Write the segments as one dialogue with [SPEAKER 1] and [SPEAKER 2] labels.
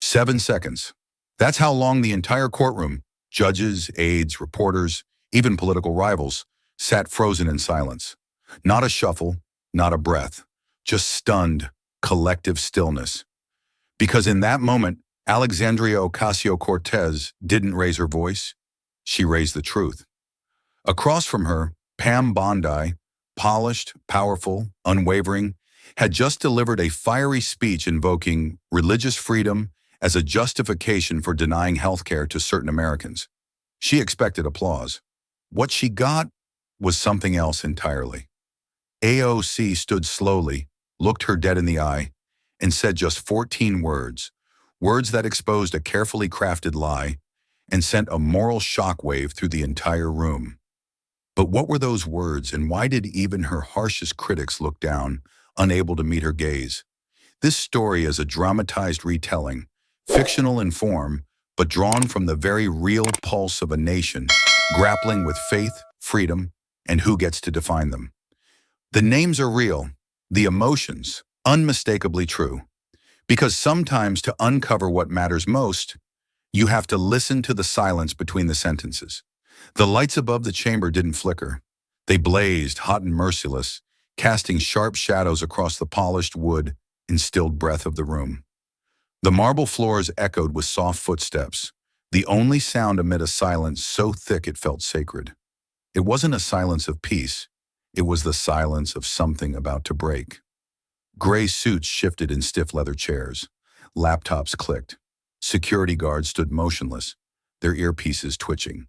[SPEAKER 1] 7 seconds. That's how long the entire courtroom, judges, aides, reporters, even political rivals, sat frozen in silence. Not a shuffle, not a breath, just stunned, collective stillness. Because in that moment, Alexandria Ocasio-Cortez didn't raise her voice, she raised the truth. Across from her, Pam Bondi, polished, powerful, unwavering, had just delivered a fiery speech invoking religious freedom as a justification for denying health care to certain Americans. She expected applause. What she got was something else entirely. AOC stood slowly, looked her dead in the eye, and said just 14 words, words that exposed a carefully crafted lie and sent a moral shockwave through the entire room. But what were those words, and why did even her harshest critics look down, unable to meet her gaze? This story is a dramatized retelling, fictional in form, but drawn from the very real pulse of a nation, grappling with faith, freedom, and who gets to define them. The names are real, the emotions unmistakably true. Because sometimes to uncover what matters most, you have to listen to the silence between the sentences. The lights above the chamber didn't flicker. They blazed, hot and merciless, casting sharp shadows across the polished wood and stilled breath of the room. The marble floors echoed with soft footsteps, the only sound amid a silence so thick it felt sacred. It wasn't a silence of peace. It was the silence of something about to break. Gray suits shifted in stiff leather chairs. Laptops clicked. Security guards stood motionless, their earpieces twitching.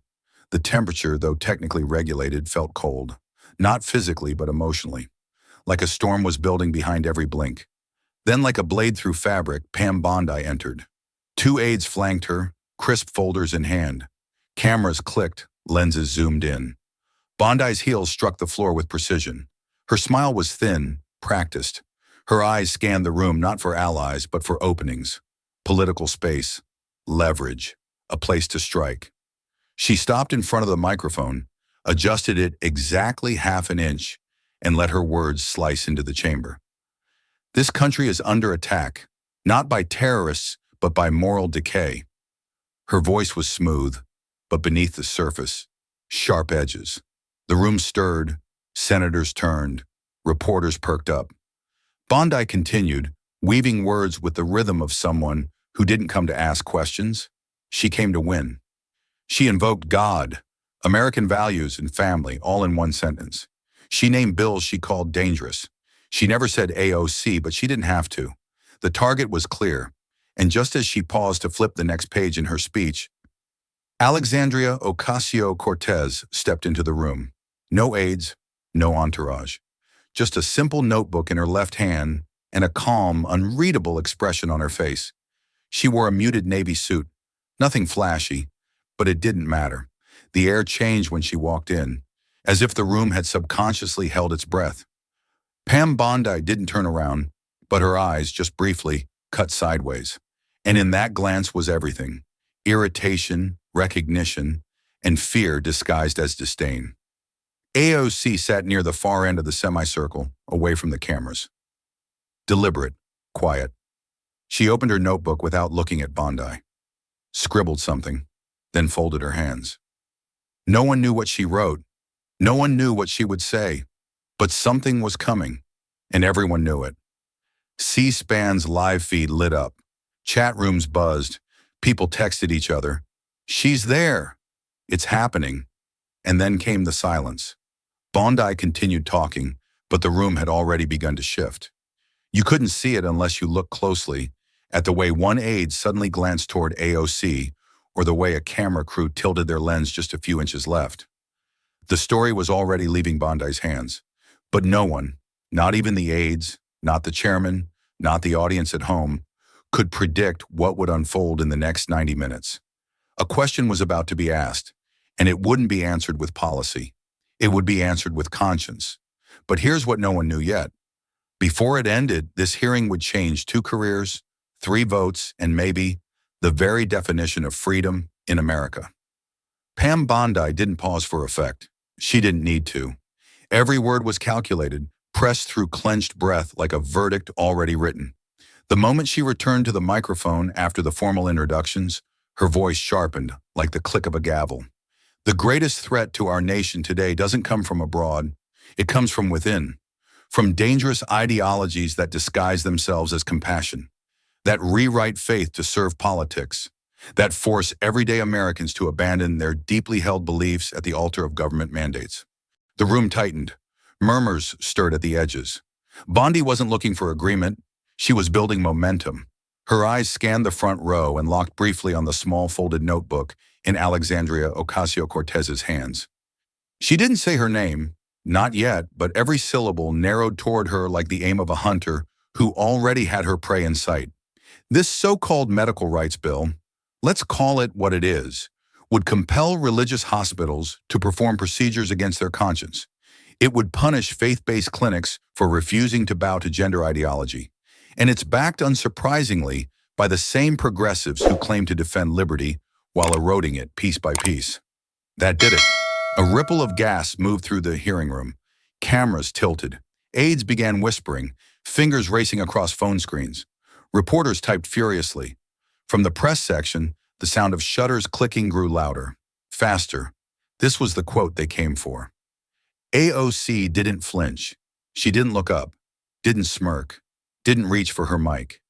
[SPEAKER 1] The temperature, though technically regulated, felt cold. Not physically, but emotionally. Like a storm was building behind every blink. Then, like a blade through fabric, Pam Bondi entered. 2 aides flanked her, crisp folders in hand. Cameras clicked, lenses zoomed in. Bondi's heels struck the floor with precision. Her smile was thin, practiced. Her eyes scanned the room not for allies, but for openings. Political space, leverage, a place to strike. She stopped in front of the microphone, adjusted it exactly half an inch, and let her words slice into the chamber. This country is under attack, not by terrorists, but by moral decay. Her voice was smooth, but beneath the surface, sharp edges. The room stirred, senators turned, reporters perked up. Bondi continued, weaving words with the rhythm of someone who didn't come to ask questions. She came to win. She invoked God, American values, and family, all in one sentence. She named bills she called dangerous. She never said AOC, but she didn't have to. The target was clear, and just as she paused to flip the next page in her speech, Alexandria Ocasio-Cortez stepped into the room. No aides, no entourage. Just a simple notebook in her left hand and a calm, unreadable expression on her face. She wore a muted navy suit. Nothing flashy, but it didn't matter. The air changed when she walked in, as if the room had subconsciously held its breath. Pam Bondi didn't turn around, but her eyes, just briefly, cut sideways. And in that glance was everything: irritation, recognition, and fear disguised as disdain. AOC sat near the far end of the semicircle, away from the cameras. Deliberate, quiet. She opened her notebook without looking at Bondi. Scribbled something, then folded her hands. No one knew what she wrote. No one knew what she would say. But something was coming, and everyone knew it. C-SPAN's live feed lit up. Chat rooms buzzed. People texted each other. She's there. It's happening. And then came the silence. Bondi continued talking, but the room had already begun to shift. You couldn't see it unless you looked closely at the way one aide suddenly glanced toward AOC, or the way a camera crew tilted their lens just a few inches left. The story was already leaving Bondi's hands, but no one, not even the aides, not the chairman, not the audience at home, could predict what would unfold in the next 90 minutes. A question was about to be asked, and it wouldn't be answered with policy. It would be answered with conscience. But here's what no one knew yet. Before it ended, this hearing would change 2 careers, 3 votes, and maybe the very definition of freedom in America. Pam Bondi didn't pause for effect. She didn't need to. Every word was calculated, pressed through clenched breath like a verdict already written. The moment she returned to the microphone after the formal introductions, her voice sharpened like the click of a gavel. The greatest threat to our nation today doesn't come from abroad. It comes from within, from dangerous ideologies that disguise themselves as compassion, that rewrite faith to serve politics, that force everyday Americans to abandon their deeply held beliefs at the altar of government mandates. The room tightened. Murmurs stirred at the edges. Bondi wasn't looking for agreement. She was building momentum. Her eyes scanned the front row and locked briefly on the small folded notebook in Alexandria Ocasio-Cortez's hands. She didn't say her name, not yet, but every syllable narrowed toward her like the aim of a hunter who already had her prey in sight. This so-called medical rights bill, let's call it what it is, would compel religious hospitals to perform procedures against their conscience. It would punish faith-based clinics for refusing to bow to gender ideology. And it's backed, unsurprisingly, by the same progressives who claim to defend liberty while eroding it piece by piece. That did it. A ripple of gas moved through the hearing room. Cameras tilted. Aides began whispering, fingers racing across phone screens. Reporters typed furiously. From the press section, the sound of shutters clicking grew louder, faster. This was the quote they came for. AOC didn't flinch. She didn't look up, didn't smirk, didn't reach for her mic.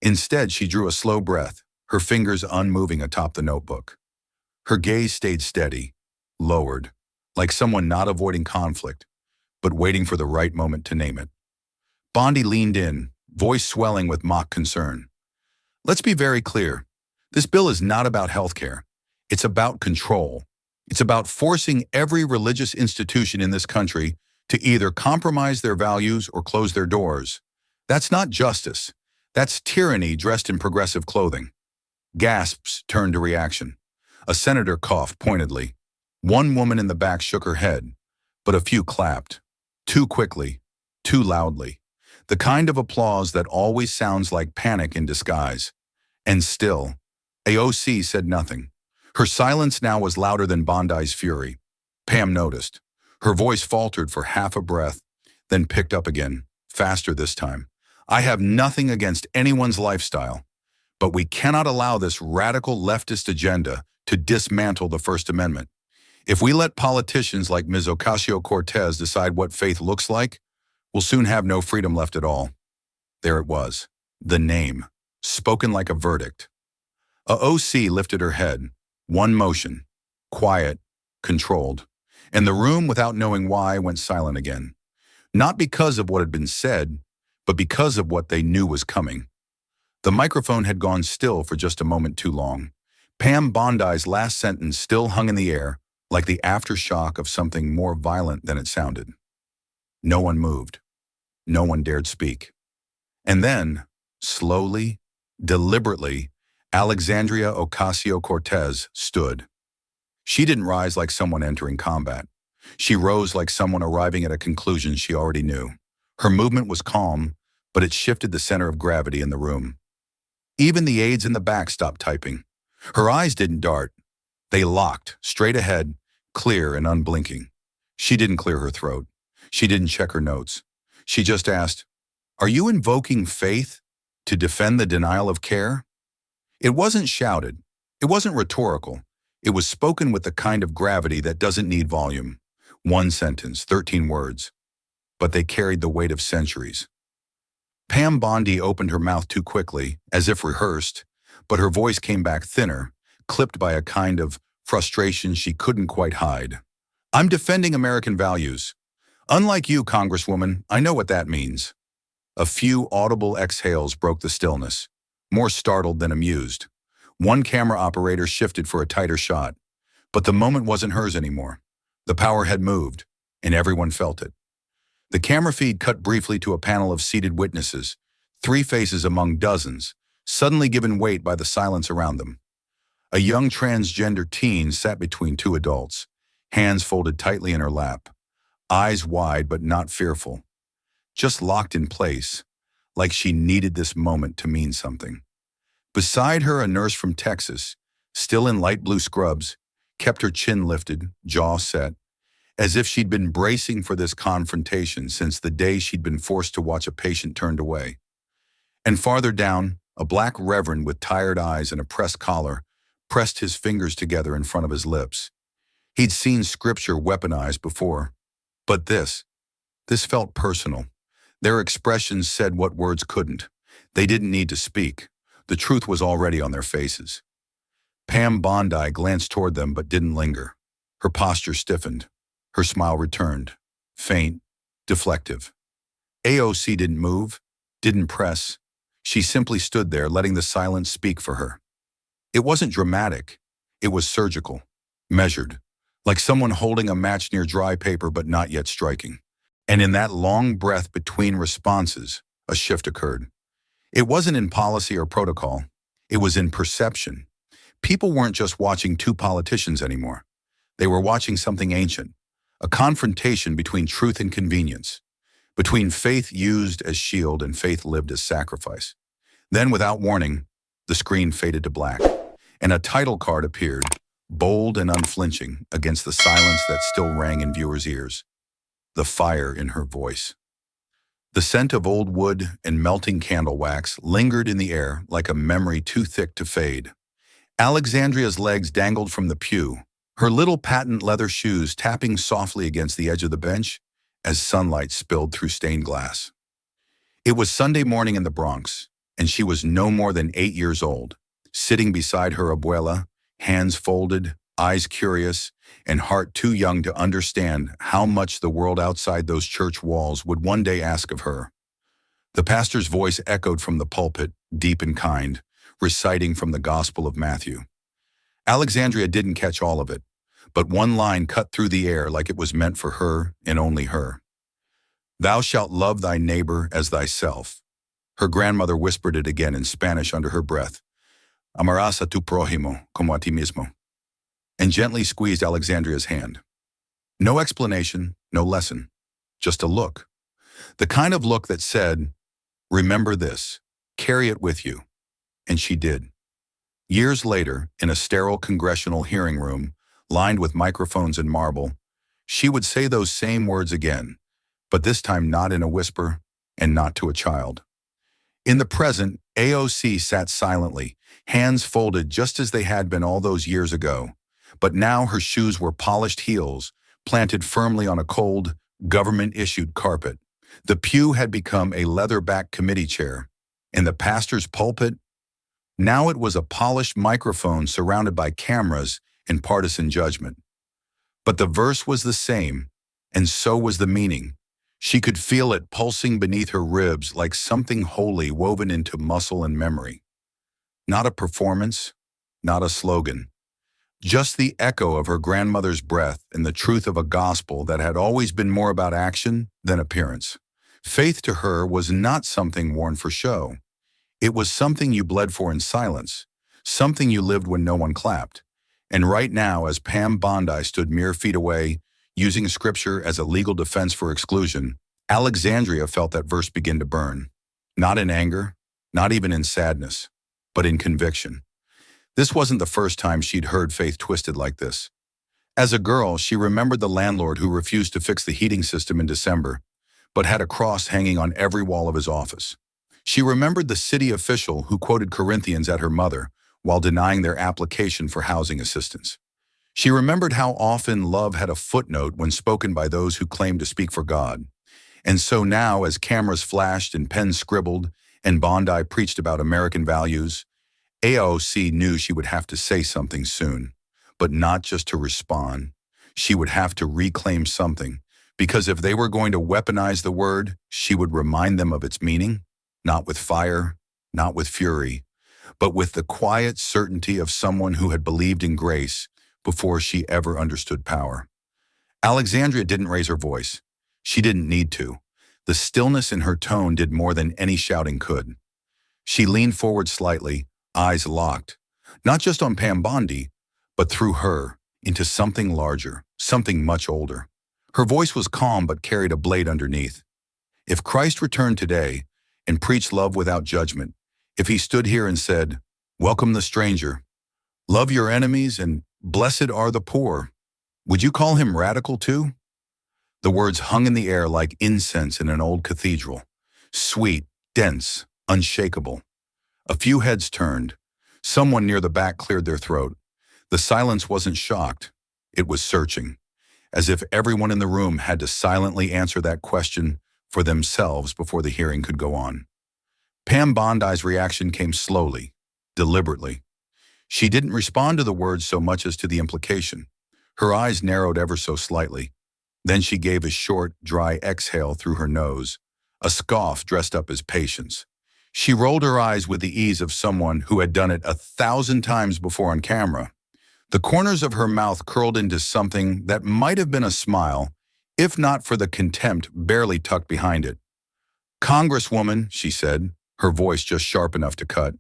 [SPEAKER 1] Instead, she drew a slow breath, her fingers unmoving atop the notebook. Her gaze stayed steady, lowered, like someone not avoiding conflict, but waiting for the right moment to name it. Bondi leaned in, voice swelling with mock concern. Let's be very clear. This bill is not about healthcare. It's about control. It's about forcing every religious institution in this country to either compromise their values or close their doors. That's not justice. That's tyranny dressed in progressive clothing. Gasps turned to reaction. A senator coughed pointedly. One woman in the back shook her head, but a few clapped. Too quickly, too loudly. The kind of applause that always sounds like panic in disguise. And still, AOC said nothing. Her silence now was louder than Bondi's fury. Pam noticed. Her voice faltered for half a breath, then picked up again, faster this time. I have nothing against anyone's lifestyle, but we cannot allow this radical leftist agenda to dismantle the First Amendment. If we let politicians like Ms. Ocasio-Cortez decide what faith looks like, we'll soon have no freedom left at all. There it was, the name, spoken like a verdict. AOC lifted her head, one motion, quiet, controlled, and the room, without knowing why, went silent again. Not because of what had been said, but because of what they knew was coming. The microphone had gone still for just a moment too long. Pam Bondi's last sentence still hung in the air, like the aftershock of something more violent than it sounded. No one moved. No one dared speak. And then, slowly, deliberately, Alexandria Ocasio-Cortez stood. She didn't rise like someone entering combat. She rose like someone arriving at a conclusion she already knew. Her movement was calm, but it shifted the center of gravity in the room. Even the aides in the back stopped typing. Her eyes didn't dart. They locked, straight ahead, clear and unblinking. She didn't clear her throat. She didn't check her notes. She just asked, "Are you invoking faith to defend the denial of care?" It wasn't shouted. It wasn't rhetorical. It was spoken with the kind of gravity that doesn't need volume. One sentence, 13 words. But they carried the weight of centuries. Pam Bondi opened her mouth too quickly, as if rehearsed, but her voice came back thinner, clipped by a kind of frustration she couldn't quite hide. "I'm defending American values. Unlike you, Congresswoman, I know what that means." A few audible exhales broke the stillness, more startled than amused. One camera operator shifted for a tighter shot, but the moment wasn't hers anymore. The power had moved, and everyone felt it. The camera feed cut briefly to a panel of seated witnesses, 3 faces among dozens, suddenly given weight by the silence around them. A young transgender teen sat between 2 adults, hands folded tightly in her lap, eyes wide but not fearful, just locked in place, like she needed this moment to mean something. Beside her, a nurse from Texas, still in light blue scrubs, kept her chin lifted, jaw set, as if she'd been bracing for this confrontation since the day she'd been forced to watch a patient turned away. And farther down, a black reverend with tired eyes and a pressed collar pressed his fingers together in front of his lips. He'd seen scripture weaponized before, but this felt personal. Their expressions said what words couldn't. They didn't need to speak. The truth was already on their faces. Pam Bondi glanced toward them but didn't linger. Her posture stiffened. Her smile returned, faint, deflective. AOC didn't move, didn't press. She simply stood there, letting the silence speak for her. It wasn't dramatic. It was surgical, measured, like someone holding a match near dry paper but not yet striking. And in that long breath between responses, a shift occurred. It wasn't in policy or protocol. It was in perception. People weren't just watching two politicians anymore. They were watching something ancient, a confrontation between truth and convenience, between faith used as shield and faith lived as sacrifice. Then, without warning, the screen faded to black, and a title card appeared, bold and unflinching, against the silence that still rang in viewers' ears. The fire in her voice. The scent of old wood and melting candle wax lingered in the air like a memory too thick to fade. Alexandria's legs dangled from the pew, her little patent leather shoes tapping softly against the edge of the bench as sunlight spilled through stained glass. It was Sunday morning in the Bronx, and she was no more than 8 years old, sitting beside her abuela, hands folded, eyes curious, and heart too young to understand how much the world outside those church walls would one day ask of her. The pastor's voice echoed from the pulpit, deep and kind, reciting from the Gospel of Matthew. Alexandria didn't catch all of it, but one line cut through the air like it was meant for her and only her. "Thou shalt love thy neighbor as thyself." Her grandmother whispered it again in Spanish under her breath. "Amarás a tu prójimo como a ti mismo," and gently squeezed Alexandria's hand. No explanation, no lesson, just a look. The kind of look that said, "Remember this, carry it with you." And she did. Years later, in a sterile congressional hearing room, lined with microphones and marble, she would say those same words again, but this time not in a whisper and not to a child. In the present, AOC sat silently, hands folded just as they had been all those years ago. But now her shoes were polished heels, planted firmly on a cold, government-issued carpet. The pew had become a leather-backed committee chair, and the pastor's pulpit, now it was a polished microphone surrounded by cameras and partisan judgment. But the verse was the same, and so was the meaning. She could feel it pulsing beneath her ribs like something holy woven into muscle and memory. Not a performance, not a slogan. Just the echo of her grandmother's breath and the truth of a gospel that had always been more about action than appearance. Faith to her was not something worn for show. It was something you bled for in silence, something you lived when no one clapped. And right now, as Pam Bondi stood mere feet away, using scripture as a legal defense for exclusion, Alexandria felt that verse begin to burn. Not in anger, not even in sadness, but in conviction. This wasn't the first time she'd heard faith twisted like this. As a girl, she remembered the landlord who refused to fix the heating system in December, but had a cross hanging on every wall of his office. She remembered the city official who quoted Corinthians at her mother while denying their application for housing assistance. She remembered how often love had a footnote when spoken by those who claimed to speak for God. And so now, as cameras flashed and pens scribbled and Bondi preached about American values, AOC knew she would have to say something soon, but not just to respond. She would have to reclaim something, because if they were going to weaponize the word, she would remind them of its meaning, not with fire, not with fury, but with the quiet certainty of someone who had believed in grace before she ever understood power. Alexandria didn't raise her voice. She didn't need to. The stillness in her tone did more than any shouting could. She leaned forward slightly, eyes locked, not just on Pam Bondi, but through her, into something larger, something much older. Her voice was calm but carried a blade underneath. If Christ returned today and preached love without judgment, if he stood here and said, "Welcome the stranger, love your enemies, and blessed are the poor," would you call him radical too? The words hung in the air like incense in an old cathedral, sweet, dense, unshakable. A few heads turned. Someone near the back cleared their throat. The silence wasn't shocked. It was searching, as if everyone in the room had to silently answer that question for themselves before the hearing could go on. Pam Bondi's reaction came slowly, deliberately. She didn't respond to the words so much as to the implication. Her eyes narrowed ever so slightly. Then she gave a short, dry exhale through her nose, a scoff dressed up as patience. She rolled her eyes with the ease of someone who had done it 1,000 times before on camera. The corners of her mouth curled into something that might have been a smile, if not for the contempt barely tucked behind it. "Congresswoman," she said, her voice just sharp enough to cut,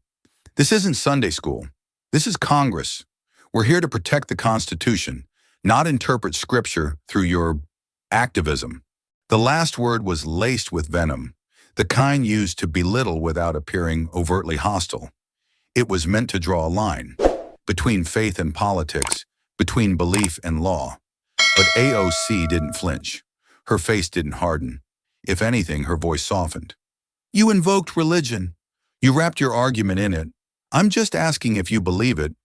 [SPEAKER 1] "this isn't Sunday school. This is Congress. We're here to protect the Constitution, not interpret scripture through your activism." The last word was laced with venom, the kind used to belittle without appearing overtly hostile. It was meant to draw a line between faith and politics, between belief and law. But AOC didn't flinch. Her face didn't harden. If anything, her voice softened. "You invoked religion. You wrapped your argument in it. I'm just asking if you believe it,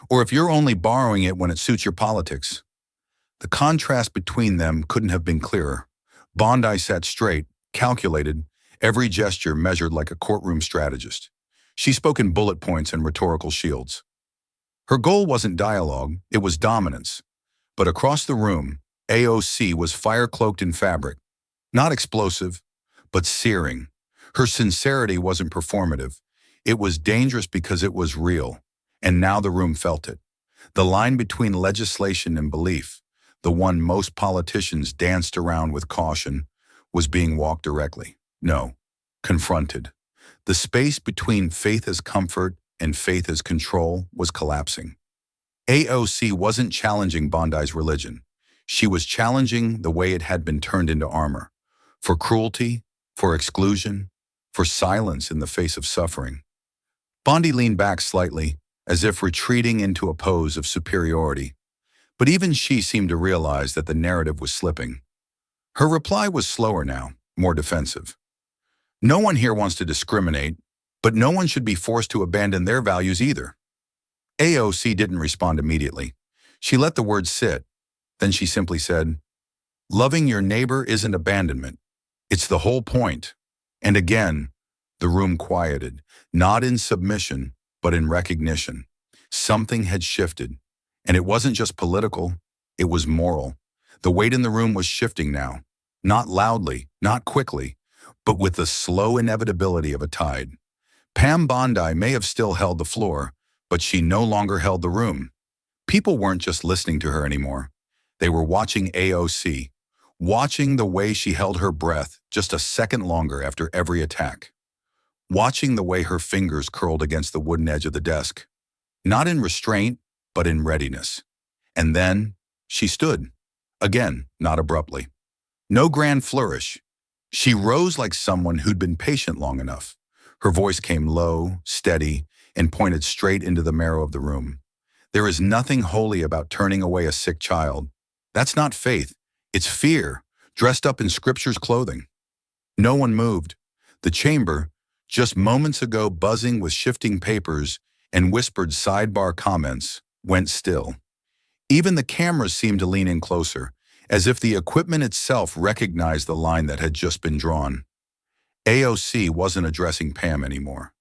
[SPEAKER 1] or if you're only borrowing it when it suits your politics." The contrast between them couldn't have been clearer. Bondi sat straight, calculated, every gesture measured like a courtroom strategist. She spoke in bullet points and rhetorical shields. Her goal wasn't dialogue, it was dominance. But across the room, AOC was fire-cloaked in fabric. Not explosive, but searing. Her sincerity wasn't performative. It was dangerous because it was real, and now the room felt it. The line between legislation and belief, the one most politicians danced around with caution, was being walked directly. No, confronted. The space between faith as comfort and faith as control was collapsing. AOC wasn't challenging Bondi's religion. She was challenging the way it had been turned into armor, for cruelty, for exclusion, for silence in the face of suffering. Bondi leaned back slightly, as if retreating into a pose of superiority. But even she seemed to realize that the narrative was slipping. Her reply was slower now, more defensive. "No one here wants to discriminate, but no one should be forced to abandon their values either." AOC didn't respond immediately. She let the words sit. Then she simply said, "Loving your neighbor isn't abandonment. It's the whole point." And again, the room quieted, not in submission, but in recognition. Something had shifted. And it wasn't just political, it was moral. The weight in the room was shifting now, not loudly, not quickly, but with the slow inevitability of a tide. Pam Bondi may have still held the floor, but she no longer held the room. People weren't just listening to her anymore. They were watching AOC, watching the way she held her breath just a second longer after every attack, watching the way her fingers curled against the wooden edge of the desk, not in restraint, but in readiness. And then she stood, again, not abruptly. No grand flourish. She rose like someone who'd been patient long enough. Her voice came low, steady, and pointed straight into the marrow of the room. "There is nothing holy about turning away a sick child. That's not faith. It's fear, dressed up in Scripture's clothing." No one moved. The chamber, just moments ago buzzing with shifting papers and whispered sidebar comments, went still. Even the cameras seemed to lean in closer, as if the equipment itself recognized the line that had just been drawn. AOC wasn't addressing Pam anymore.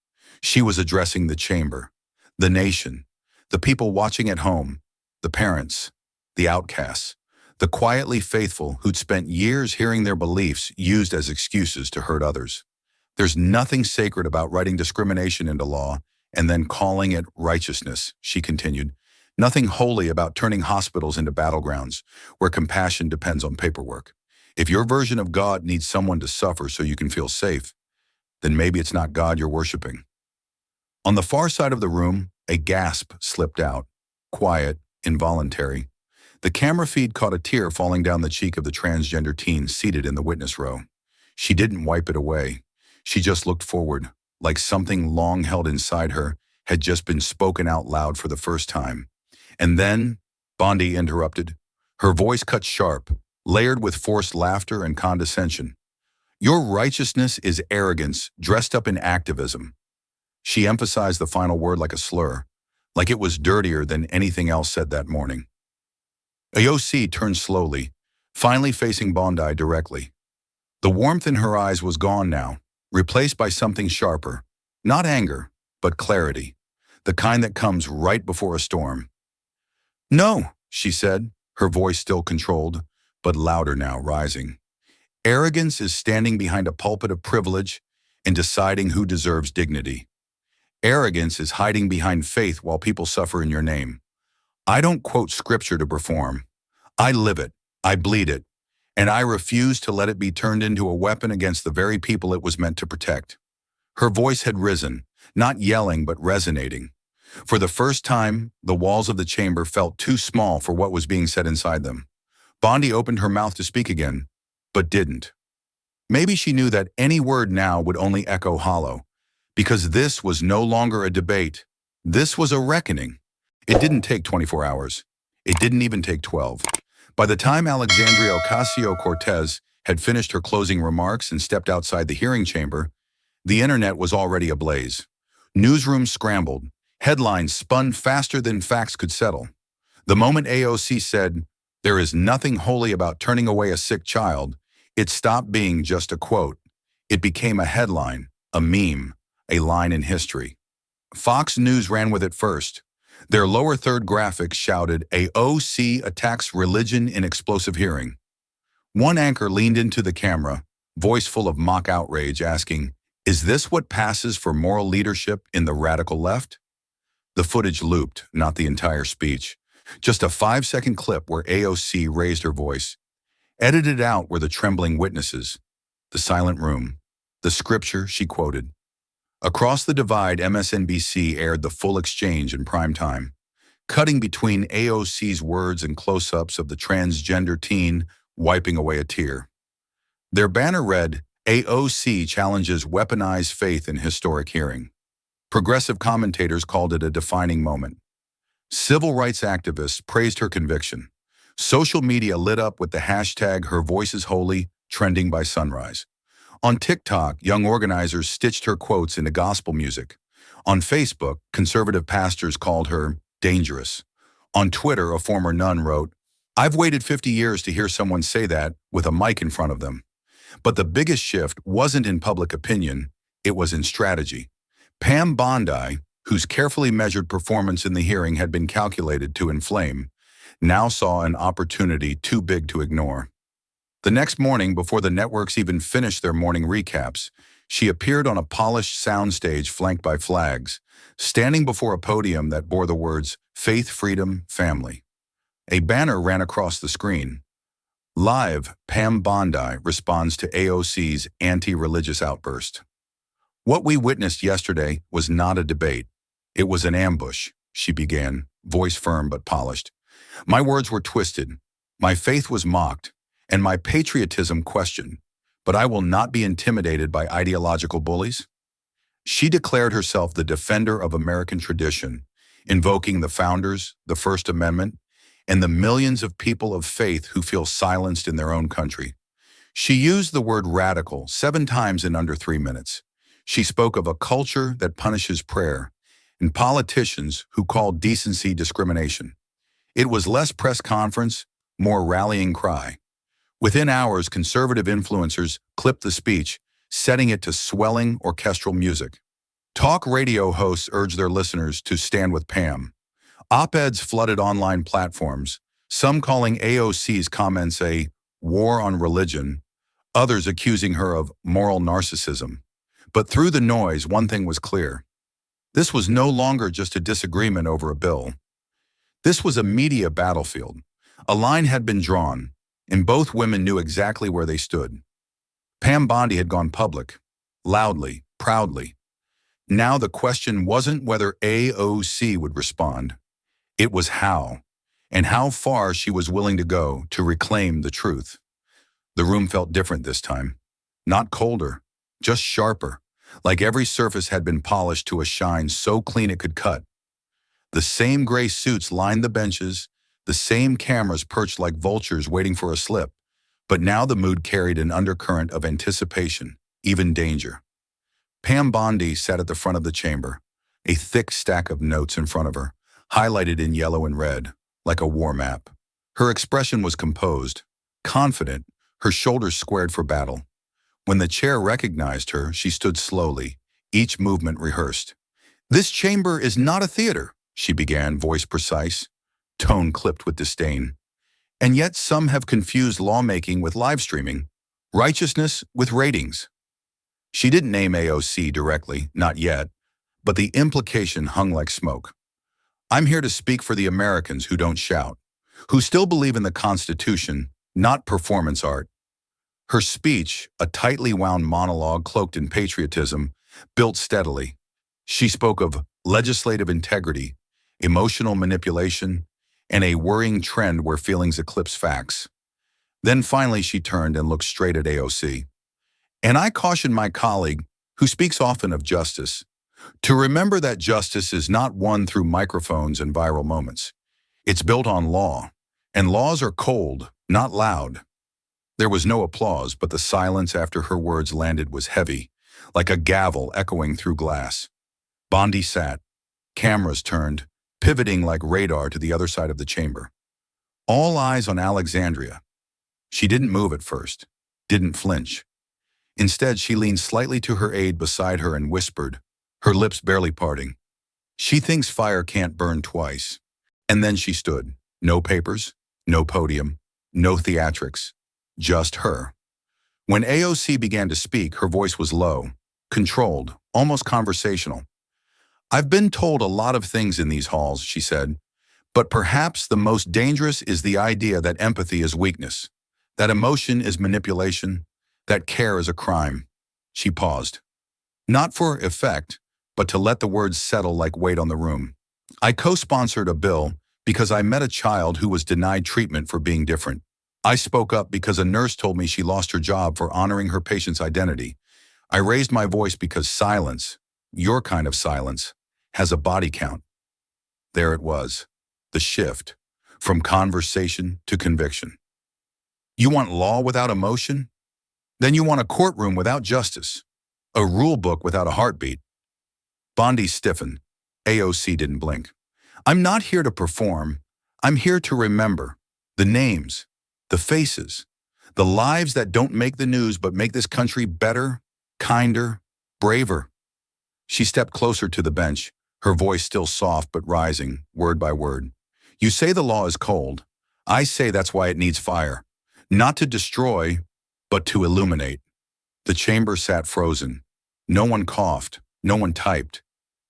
[SPEAKER 1] She was addressing the chamber, the nation, the people watching at home, the parents, the outcasts, the quietly faithful who'd spent years hearing their beliefs used as excuses to hurt others. "There's nothing sacred about writing discrimination into law and then calling it righteousness," she continued. "Nothing holy about turning hospitals into battlegrounds where compassion depends on paperwork. If your version of God needs someone to suffer so you can feel safe, then maybe it's not God you're worshiping." On the far side of the room, a gasp slipped out, quiet, involuntary. The camera feed caught a tear falling down the cheek of the transgender teen seated in the witness row. She didn't wipe it away. She just looked forward, like something long held inside her had just been spoken out loud for the first time. And then, Bondi interrupted. Her voice cut sharp, layered with forced laughter and condescension. Your righteousness is arrogance dressed up in activism. She emphasized the final word like a slur, like it was dirtier than anything else said that morning. AOC turned slowly, finally facing Bondi directly. The warmth in her eyes was gone now, replaced by something sharper. Not anger, but clarity, the kind that comes right before a storm. "No," she said, her voice still controlled, but louder now, rising. "Arrogance is standing behind a pulpit of privilege and deciding who deserves dignity. Arrogance is hiding behind faith while people suffer in your name. I don't quote scripture to perform. I live it, I bleed it, and I refuse to let it be turned into a weapon against the very people it was meant to protect." Her voice had risen, not yelling but resonating. For the first time, the walls of the chamber felt too small for what was being said inside them. Bondi opened her mouth to speak again, but didn't. Maybe she knew that any word now would only echo hollow, because this was no longer a debate. This was a reckoning. It didn't take 24 hours. It didn't even take 12. By the time Alexandria Ocasio-Cortez had finished her closing remarks and stepped outside the hearing chamber, the internet was already ablaze. Newsrooms scrambled. Headlines spun faster than facts could settle. The moment AOC said, "There is nothing holy about turning away a sick child," it stopped being just a quote. It became a headline, a meme, a line in history. Fox News ran with it first. Their lower third graphics shouted, "AOC attacks religion in explosive hearing." One anchor leaned into the camera, voice full of mock outrage, asking, "Is this what passes for moral leadership in the radical left?" The footage looped, not the entire speech. Just a 5-second clip where AOC raised her voice. Edited out were the trembling witnesses, the silent room, the scripture she quoted. Across the divide, MSNBC aired the full exchange in prime time, cutting between AOC's words and close-ups of the transgender teen wiping away a tear. Their banner read, "AOC challenges weaponized faith in historic hearing." Progressive commentators called it a defining moment. Civil rights activists praised her conviction. Social media lit up with the hashtag "Her Voice is Holy" trending by sunrise. On TikTok, young organizers stitched her quotes into gospel music. On Facebook, conservative pastors called her dangerous. On Twitter, a former nun wrote, "I've waited 50 years to hear someone say that with a mic in front of them." But the biggest shift wasn't in public opinion, it was in strategy. Pam Bondi, whose carefully measured performance in the hearing had been calculated to inflame, now saw an opportunity too big to ignore. The next morning, before the networks even finished their morning recaps, she appeared on a polished soundstage flanked by flags, standing before a podium that bore the words, "Faith, Freedom, Family." A banner ran across the screen. "Live, Pam Bondi responds to AOC's anti-religious outburst." "What we witnessed yesterday was not a debate. It was an ambush," she began, voice firm but polished. "My words were twisted, my faith was mocked, and my patriotism questioned, but I will not be intimidated by ideological bullies." She declared herself the defender of American tradition, invoking the founders, the First Amendment, and the millions of people of faith who feel silenced in their own country. She used the word radical 7 times in under 3 minutes. She spoke of a culture that punishes prayer and politicians who call decency discrimination. It was less press conference, more rallying cry. Within hours, conservative influencers clipped the speech, setting it to swelling orchestral music. Talk radio hosts urged their listeners to stand with Pam. Op-eds flooded online platforms, some calling AOC's comments a war on religion, others accusing her of moral narcissism. But through the noise, one thing was clear. This was no longer just a disagreement over a bill. This was a media battlefield. A line had been drawn, and both women knew exactly where they stood. Pam Bondi had gone public, loudly, proudly. Now the question wasn't whether AOC would respond. It was how, and how far she was willing to go to reclaim the truth. The room felt different this time. Not colder, just sharper, like every surface had been polished to a shine so clean it could cut. The same gray suits lined the benches, the same cameras perched like vultures waiting for a slip, But now the mood carried an undercurrent of anticipation, even danger. Pam Bondi sat at the front of the chamber, a thick stack of notes in front of her, highlighted in yellow and red, like a war map. Her expression was composed, confident, her shoulders squared for battle. When the chair recognized her, she stood slowly, each movement rehearsed. "This chamber is not a theater," she began, voice precise, tone clipped with disdain. "And yet some have confused lawmaking with live streaming, righteousness with ratings." She didn't name AOC directly, not yet, but the implication hung like smoke. "I'm here to speak for the Americans who don't shout, who still believe in the Constitution, not performance art." Her speech, a tightly wound monologue cloaked in patriotism, built steadily. She spoke of legislative integrity, emotional manipulation, and a worrying trend where feelings eclipse facts. Then finally she turned and looked straight at AOC. "And I caution my colleague, who speaks often of justice, to remember that justice is not won through microphones and viral moments. It's built on law, and laws are cold, not loud." There was no applause, but the silence after her words landed was heavy, like a gavel echoing through glass. Bondi sat, cameras turned, pivoting like radar to the other side of the chamber. All eyes on Alexandria. She didn't move at first, didn't flinch. Instead, she leaned slightly to her aide beside her and whispered, her lips barely parting, "She thinks fire can't burn twice." And then she stood. No papers, no podium, no theatrics, just her. When AOC began to speak, her voice was low, controlled, almost conversational. "I've been told a lot of things in these halls," she said, "but perhaps the most dangerous is the idea that empathy is weakness, that emotion is manipulation, that care is a crime." She paused. Not for effect, but to let the words settle like weight on the room. "I co-sponsored a bill because I met a child who was denied treatment for being different. I spoke up because a nurse told me she lost her job for honoring her patient's identity. I raised my voice because silence, your kind of silence, has a body count." There it was, the shift, from conversation to conviction. You want law without emotion? Then you want a courtroom without justice, a rule book without a heartbeat. Bondi stiffened. AOC didn't blink. "I'm not here to perform. I'm here to remember. The names, the faces, the lives that don't make the news but make this country better, kinder, braver." She stepped closer to the bench, her voice still soft but rising, word by word. "You say the law is cold. I say that's why it needs fire. Not to destroy, but to illuminate." The chamber sat frozen. No one coughed, no one typed.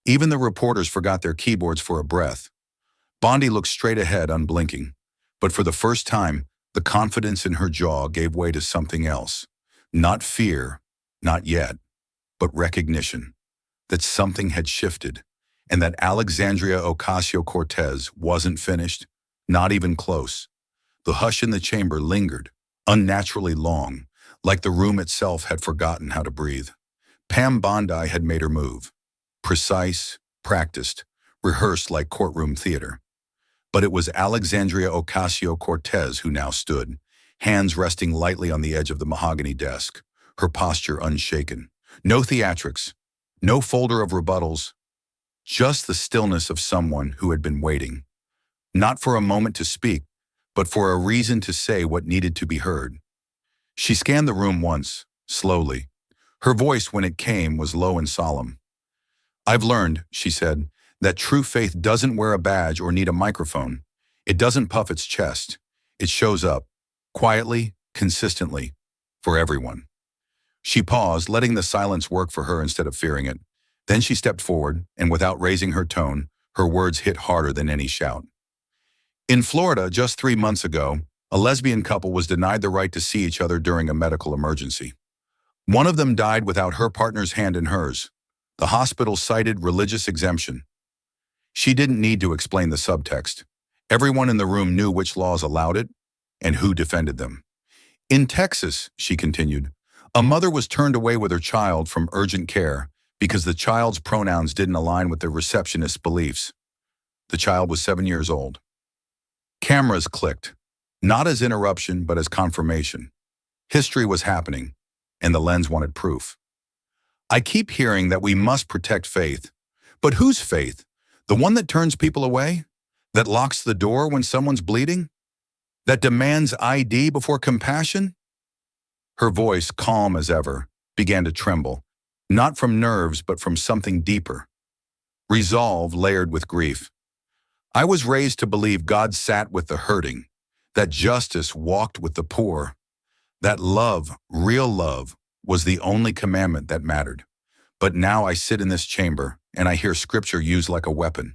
[SPEAKER 1] Even the reporters forgot their keyboards for a breath. Bondi looked straight ahead, unblinking. But for the first time, the confidence in her jaw gave way to something else. Not fear, not yet, but recognition. That something had shifted, and that Alexandria Ocasio-Cortez wasn't finished, not even close. The hush in the chamber lingered, unnaturally long, like the room itself had forgotten how to breathe. Pam Bondi had made her move. Precise, practiced, rehearsed like courtroom theater. But it was Alexandria Ocasio-Cortez who now stood, hands resting lightly on the edge of the mahogany desk, her posture unshaken. No theatrics, no folder of rebuttals, just the stillness of someone who had been waiting. Not for a moment to speak, but for a reason to say what needed to be heard. She scanned the room once, slowly. Her voice, when it came, was low and solemn. "I've learned," she said, "that true faith doesn't wear a badge or need a microphone. It doesn't puff its chest. It shows up, quietly, consistently, for everyone." She paused, letting the silence work for her instead of fearing it. Then she stepped forward, and without raising her tone, her words hit harder than any shout. "In Florida, just 3 months ago, a lesbian couple was denied the right to see each other during a medical emergency. One of them died without her partner's hand in hers. The hospital cited religious exemption." She didn't need to explain the subtext. Everyone in the room knew which laws allowed it and who defended them. "In Texas," she continued, "a mother was turned away with her child from urgent care because the child's pronouns didn't align with the receptionist's beliefs. The child was 7 years old." Cameras clicked, not as interruption but as confirmation. History was happening, and the lens wanted proof. I keep hearing that we must protect faith. But whose faith? The one that turns people away? That locks the door when someone's bleeding? That demands ID before compassion? Her voice, calm as ever, began to tremble, not from nerves but from something deeper. Resolve layered with grief. I was raised to believe God sat with the hurting, that justice walked with the poor, that love, real love, was the only commandment that mattered. But now I sit in this chamber and I hear scripture used like a weapon.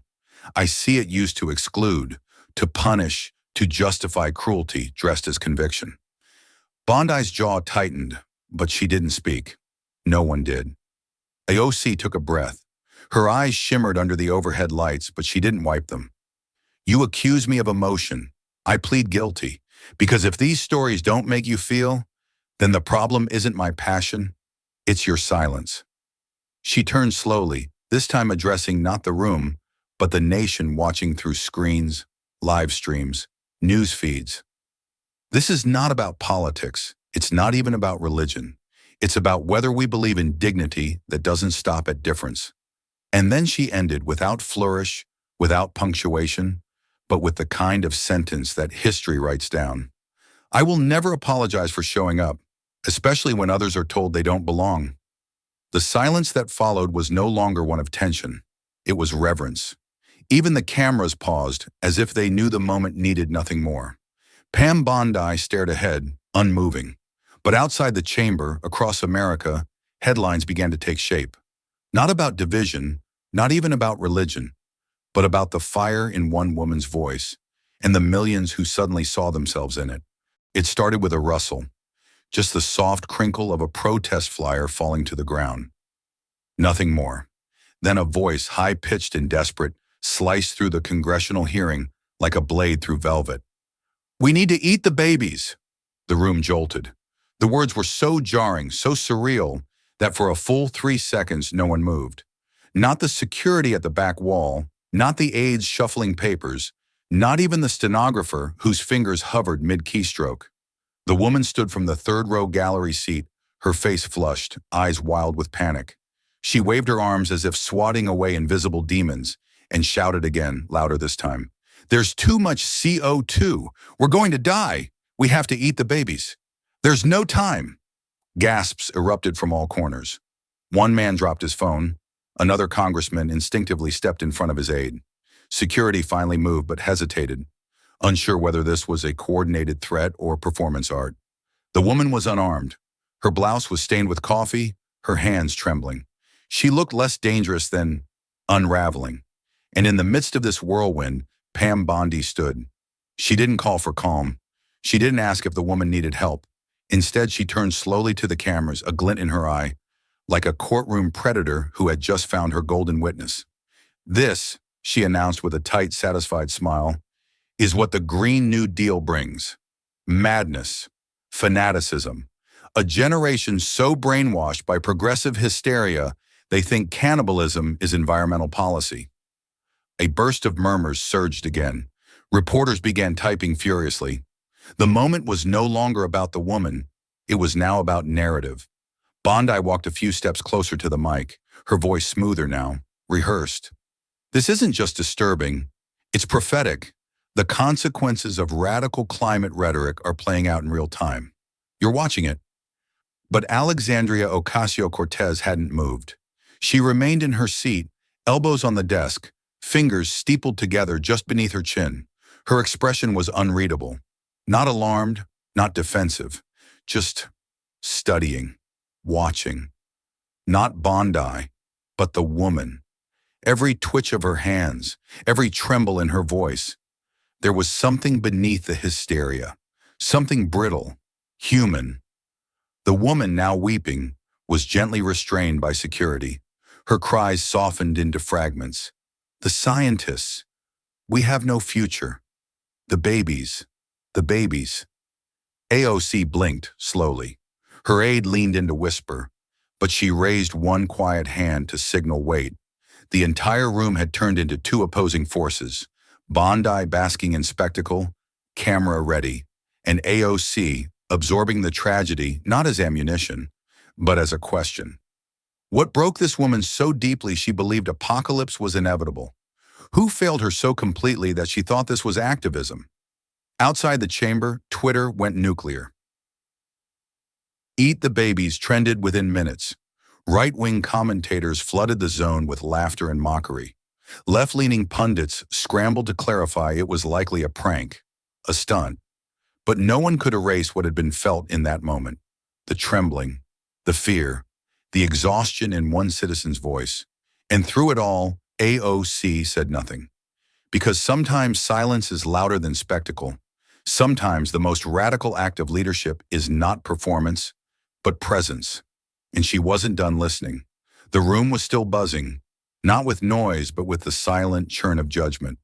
[SPEAKER 1] I see it used to exclude, to punish, to justify cruelty dressed as conviction. Bondi's jaw tightened, but she didn't speak. No one did. AOC took a breath. Her eyes shimmered under the overhead lights, but she didn't wipe them. You accuse me of emotion. I plead guilty, because if these stories don't make you feel, then the problem isn't my passion, it's your silence. She turned slowly, this time addressing not the room, but the nation watching through screens, live streams, news feeds. This is not about politics. It's not even about religion. It's about whether we believe in dignity that doesn't stop at difference. And then she ended without flourish, without punctuation, but with the kind of sentence that history writes down. I will never apologize for showing up, especially when others are told they don't belong. The silence that followed was no longer one of tension. It was reverence. Even the cameras paused, as if they knew the moment needed nothing more. Pam Bondi stared ahead, unmoving. But outside the chamber, across America, headlines began to take shape. Not about division, not even about religion, but about the fire in one woman's voice and the millions who suddenly saw themselves in it. It started with a rustle, just the soft crinkle of a protest flyer falling to the ground. Nothing more. Then a voice, high-pitched and desperate, sliced through the congressional hearing like a blade through velvet. We need to eat the babies. The room jolted. The words were so jarring, so surreal, that for a full 3 seconds no one moved. Not the security at the back wall, not the aides shuffling papers, not even the stenographer whose fingers hovered mid-keystroke. The woman stood from the third-row gallery seat, her face flushed, eyes wild with panic. She waved her arms as if swatting away invisible demons, and shouted again, louder this time. There's too much CO2. We're going to die. We have to eat the babies. There's no time. Gasps erupted from all corners. One man dropped his phone. Another congressman instinctively stepped in front of his aide. Security finally moved but hesitated, unsure whether this was a coordinated threat or performance art. The woman was unarmed. Her blouse was stained with coffee, her hands trembling. She looked less dangerous than unraveling. And in the midst of this whirlwind, Pam Bondi stood. She didn't call for calm. She didn't ask if the woman needed help. Instead, she turned slowly to the cameras, a glint in her eye, like a courtroom predator who had just found her golden witness. This, she announced with a tight, satisfied smile, is what the Green New Deal brings. Madness, fanaticism, a generation so brainwashed by progressive hysteria they think cannibalism is environmental policy. A burst of murmurs surged again. Reporters began typing furiously. The moment was no longer about the woman. It was now about narrative. Bondi walked a few steps closer to the mic, her voice smoother now, rehearsed. This isn't just disturbing. It's prophetic. The consequences of radical climate rhetoric are playing out in real time. You're watching it. But Alexandria Ocasio-Cortez hadn't moved. She remained in her seat, elbows on the desk, fingers steepled together just beneath her chin. Her expression was unreadable. Not alarmed, not defensive, just studying, watching. Not Bondi, but the woman. Every twitch of her hands, every tremble in her voice. There was something beneath the hysteria, something brittle, human. The woman, now weeping, was gently restrained by security. Her cries softened into fragments. The scientists. We have no future. The babies. The babies. AOC blinked slowly. Her aide leaned in to whisper, but she raised one quiet hand to signal wait. The entire room had turned into two opposing forces, Bondi basking in spectacle, camera ready, and AOC absorbing the tragedy not as ammunition, but as a question. What broke this woman so deeply she believed apocalypse was inevitable? Who failed her so completely that she thought this was activism? Outside the chamber, Twitter went nuclear. Eat the babies trended within minutes. Right-wing commentators flooded the zone with laughter and mockery. Left-leaning pundits scrambled to clarify it was likely a prank, a stunt. But no one could erase what had been felt in that moment. The trembling, the fear, the exhaustion in one citizen's voice. And through it all, AOC said nothing. Because sometimes silence is louder than spectacle. Sometimes the most radical act of leadership is not performance, but presence. And she wasn't done listening. The room was still buzzing, not with noise, but with the silent churn of judgment.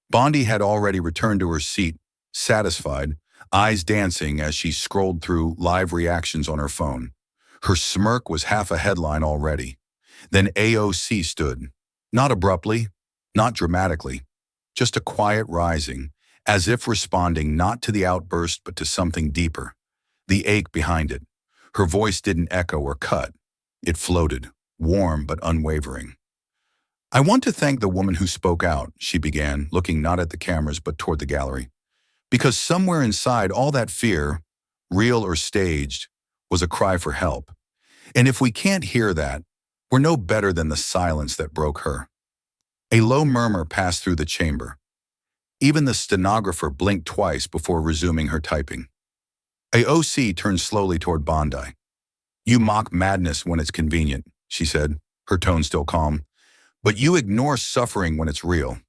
[SPEAKER 1] Bondi had already returned to her seat, satisfied, eyes dancing as she scrolled through live reactions on her phone. Her smirk was half a headline already. Then AOC stood, not abruptly, not dramatically, just a quiet rising, as if responding not to the outburst but to something deeper, the ache behind it. Her voice didn't echo or cut. It floated, warm but unwavering. "I want to thank the woman who spoke out," she began, looking not at the cameras but toward the gallery. "Because somewhere inside all that fear, real or staged, was a cry for help. And if we can't hear that, we're no better than the silence that broke her." A low murmur passed through the chamber. Even the stenographer blinked twice before resuming her typing. AOC turned slowly toward Bondi. "You mock madness when it's convenient," she said, her tone still calm. "But you ignore suffering when it's real."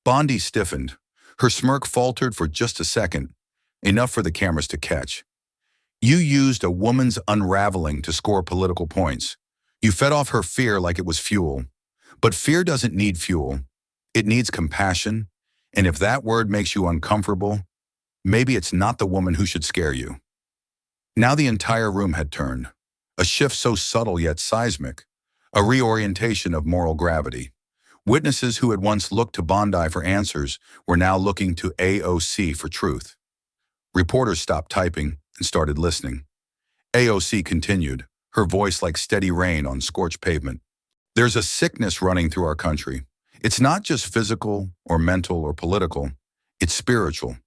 [SPEAKER 1] Bondi stiffened. Her smirk faltered for just a second, enough for the cameras to catch. "You used a woman's unraveling to score political points. You fed off her fear like it was fuel. But fear doesn't need fuel. It needs compassion. And if that word makes you uncomfortable, maybe it's not the woman who should scare you." Now the entire room had turned. A shift so subtle yet seismic. A reorientation of moral gravity. Witnesses who had once looked to Bondi for answers were now looking to AOC for truth. Reporters stopped typing and started listening. AOC continued, her voice like steady rain on scorched pavement. "There's a sickness running through our country. It's not just physical or mental or political. It's spiritual.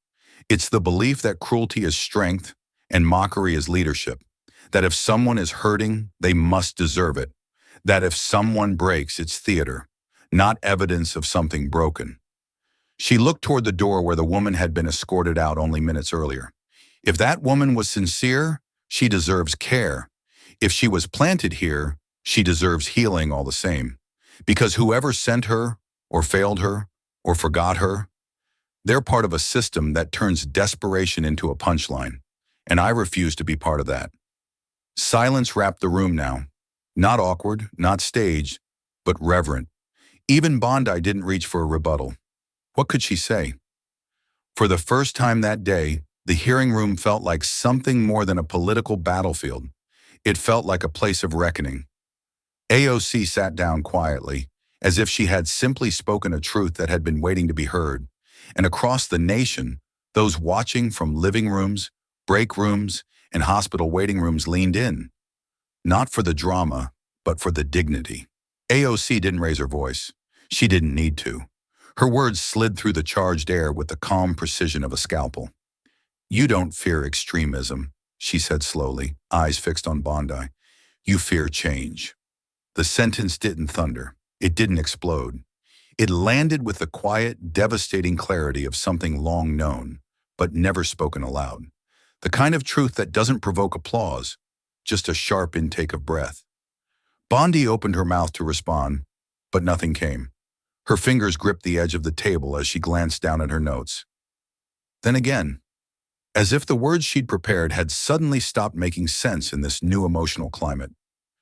[SPEAKER 1] It's the belief that cruelty is strength and mockery is leadership. That if someone is hurting, they must deserve it. That if someone breaks, it's theater, not evidence of something broken." She looked toward the door where the woman had been escorted out only minutes earlier. If that woman was sincere, she deserves care. If she was planted here, she deserves healing all the same. Because whoever sent her, or failed her, or forgot her, they're part of a system that turns desperation into a punchline. And I refuse to be part of that. Silence wrapped the room now. Not awkward, not staged, but reverent. Even Bondi didn't reach for a rebuttal. What could she say? For the first time that day, the hearing room felt like something more than a political battlefield. It felt like a place of reckoning. AOC sat down quietly, as if she had simply spoken a truth that had been waiting to be heard. And across the nation, those watching from living rooms, break rooms, and hospital waiting rooms leaned in. Not for the drama, but for the dignity. AOC didn't raise her voice. She didn't need to. Her words slid through the charged air with the calm precision of a scalpel. "You don't fear extremism," she said slowly, eyes fixed on Bondi. "You fear change." The sentence didn't thunder. It didn't explode. It landed with the quiet, devastating clarity of something long known, but never spoken aloud. The kind of truth that doesn't provoke applause, just a sharp intake of breath. Bondi opened her mouth to respond, but nothing came. Her fingers gripped the edge of the table as she glanced down at her notes. Then again, as if the words she'd prepared had suddenly stopped making sense in this new emotional climate.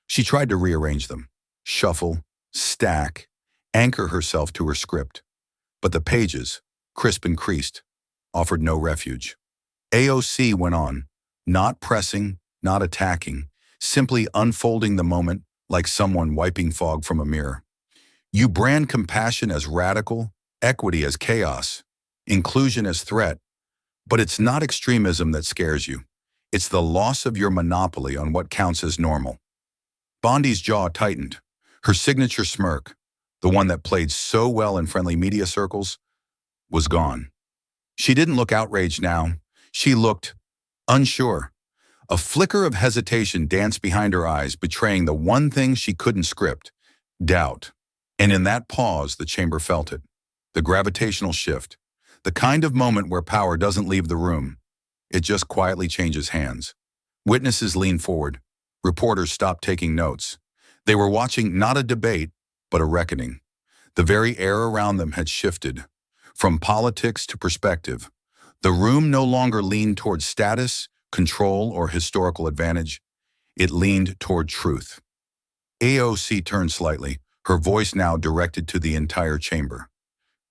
[SPEAKER 1] She tried to rearrange them, shuffle, stack, anchor herself to her script. But the pages, crisp and creased, offered no refuge. AOC went on, not pressing, not attacking, simply unfolding the moment like someone wiping fog from a mirror. "You brand compassion as radical, equity as chaos, inclusion as threat, but it's not extremism that scares you. It's the loss of your monopoly on what counts as normal. Bondi's jaw tightened. Her signature smirk, the one that played so well in friendly media circles, was gone. She didn't look outraged now. She looked unsure. A flicker of hesitation danced behind her eyes, betraying the one thing she couldn't script: doubt. And in that pause, the chamber felt it. The gravitational shift. The kind of moment where power doesn't leave the room. It just quietly changes hands. Witnesses leaned forward. Reporters stopped taking notes. They were watching not a debate, but a reckoning. The very air around them had shifted. From politics to perspective. The room no longer leaned toward status, control, or historical advantage. It leaned toward truth. AOC turned slightly, her voice now directed to the entire chamber.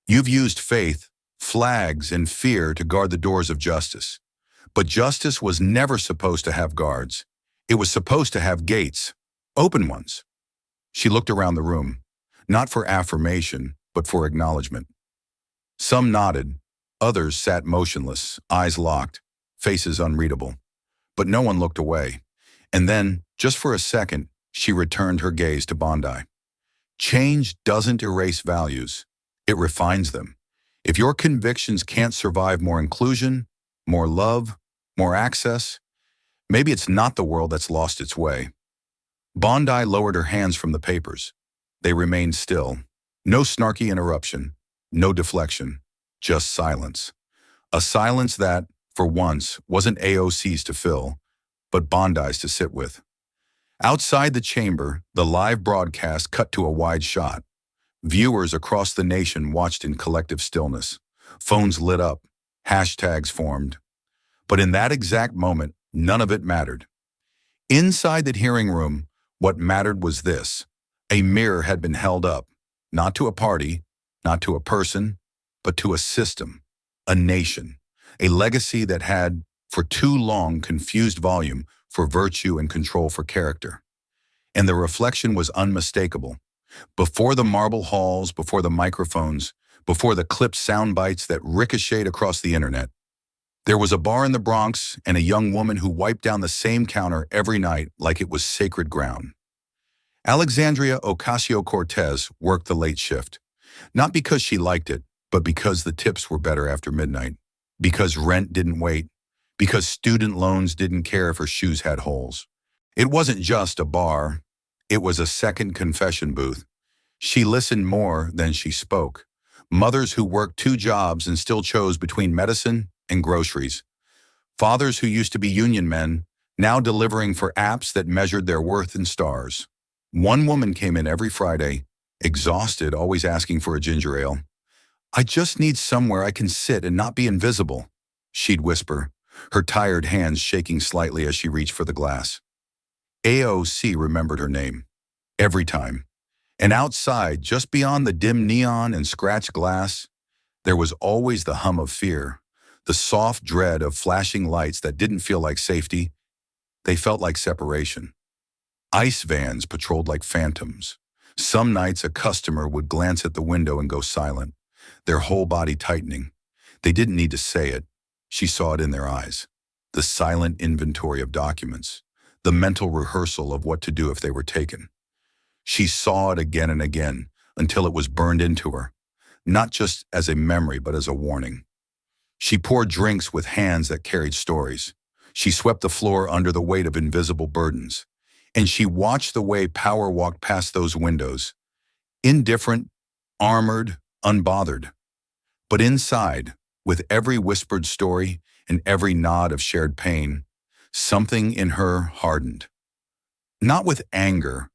[SPEAKER 1] You've used faith, flags, and fear to guard the doors of justice. But justice was never supposed to have guards. It was supposed to have gates, open ones. She looked around the room, not for affirmation, but for acknowledgement. Some nodded, others sat motionless, eyes locked, faces unreadable. But no one looked away. And then, just for a second, she returned her gaze to Bondi. Change doesn't erase values, it refines them. If your convictions can't survive more inclusion, more love, more access, maybe it's not the world that's lost its way. Bondi lowered her hands from the papers. They remained still. No snarky interruption, no deflection, just silence. A silence that, for once, wasn't AOC's to fill, but Bondi's to sit with. Outside the chamber, the live broadcast cut to a wide shot. Viewers across the nation watched in collective stillness. Phones lit up, hashtags formed. But in that exact moment, none of it mattered. Inside the hearing room, what mattered was this. A mirror had been held up, not to a party, not to a person, but to a system, a nation, a legacy that had, for too long, confused volume for virtue and control for character. And the reflection was unmistakable. Before the marble halls, before the microphones, before the clipped sound bites that ricocheted across the internet, there was a bar in the Bronx and a young woman who wiped down the same counter every night like it was sacred ground. Alexandria Ocasio-Cortez worked the late shift, not because she liked it, but because the tips were better after midnight, because rent didn't wait, because student loans didn't care if her shoes had holes. It wasn't just a bar, it was a second confession booth. She listened more than she spoke. Mothers who worked 2 jobs and still chose between medicine and groceries. Fathers who used to be union men, now delivering for apps that measured their worth in stars. One woman came in every Friday, exhausted, always asking for a ginger ale. I just need somewhere I can sit and not be invisible, she'd whisper, her tired hands shaking slightly as she reached for the glass. AOC remembered her name. Every time. And outside, just beyond the dim neon and scratched glass, there was always the hum of fear, the soft dread of flashing lights that didn't feel like safety. They felt like separation. ICE vans patrolled like phantoms. Some nights a customer would glance at the window and go silent, their whole body tightening. They didn't need to say it. She saw it in their eyes. The silent inventory of documents, the mental rehearsal of what to do if they were taken. She saw it again and again until it was burned into her, not just as a memory but as a warning. She poured drinks with hands that carried stories. She swept the floor under the weight of invisible burdens. And she watched the way power walked past those windows, indifferent, armored, unbothered. But inside, with every whispered story and every nod of shared pain, something in her hardened. Not with anger,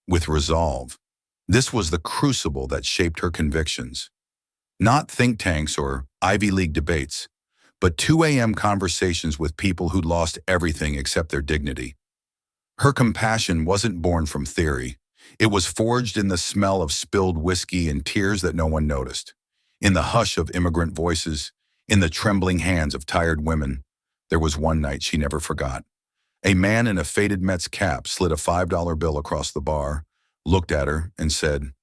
[SPEAKER 1] with resolve. This was the crucible that shaped her convictions. Not think tanks or Ivy League debates, but 2 a.m. conversations with people who'd lost everything except their dignity. Her compassion wasn't born from theory. It was forged in the smell of spilled whiskey and tears that no one noticed. In the hush of immigrant voices, in the trembling hands of tired women. There was one night she never forgot. A man in a faded Mets cap slid a $5 bill across the bar, looked at her, and said,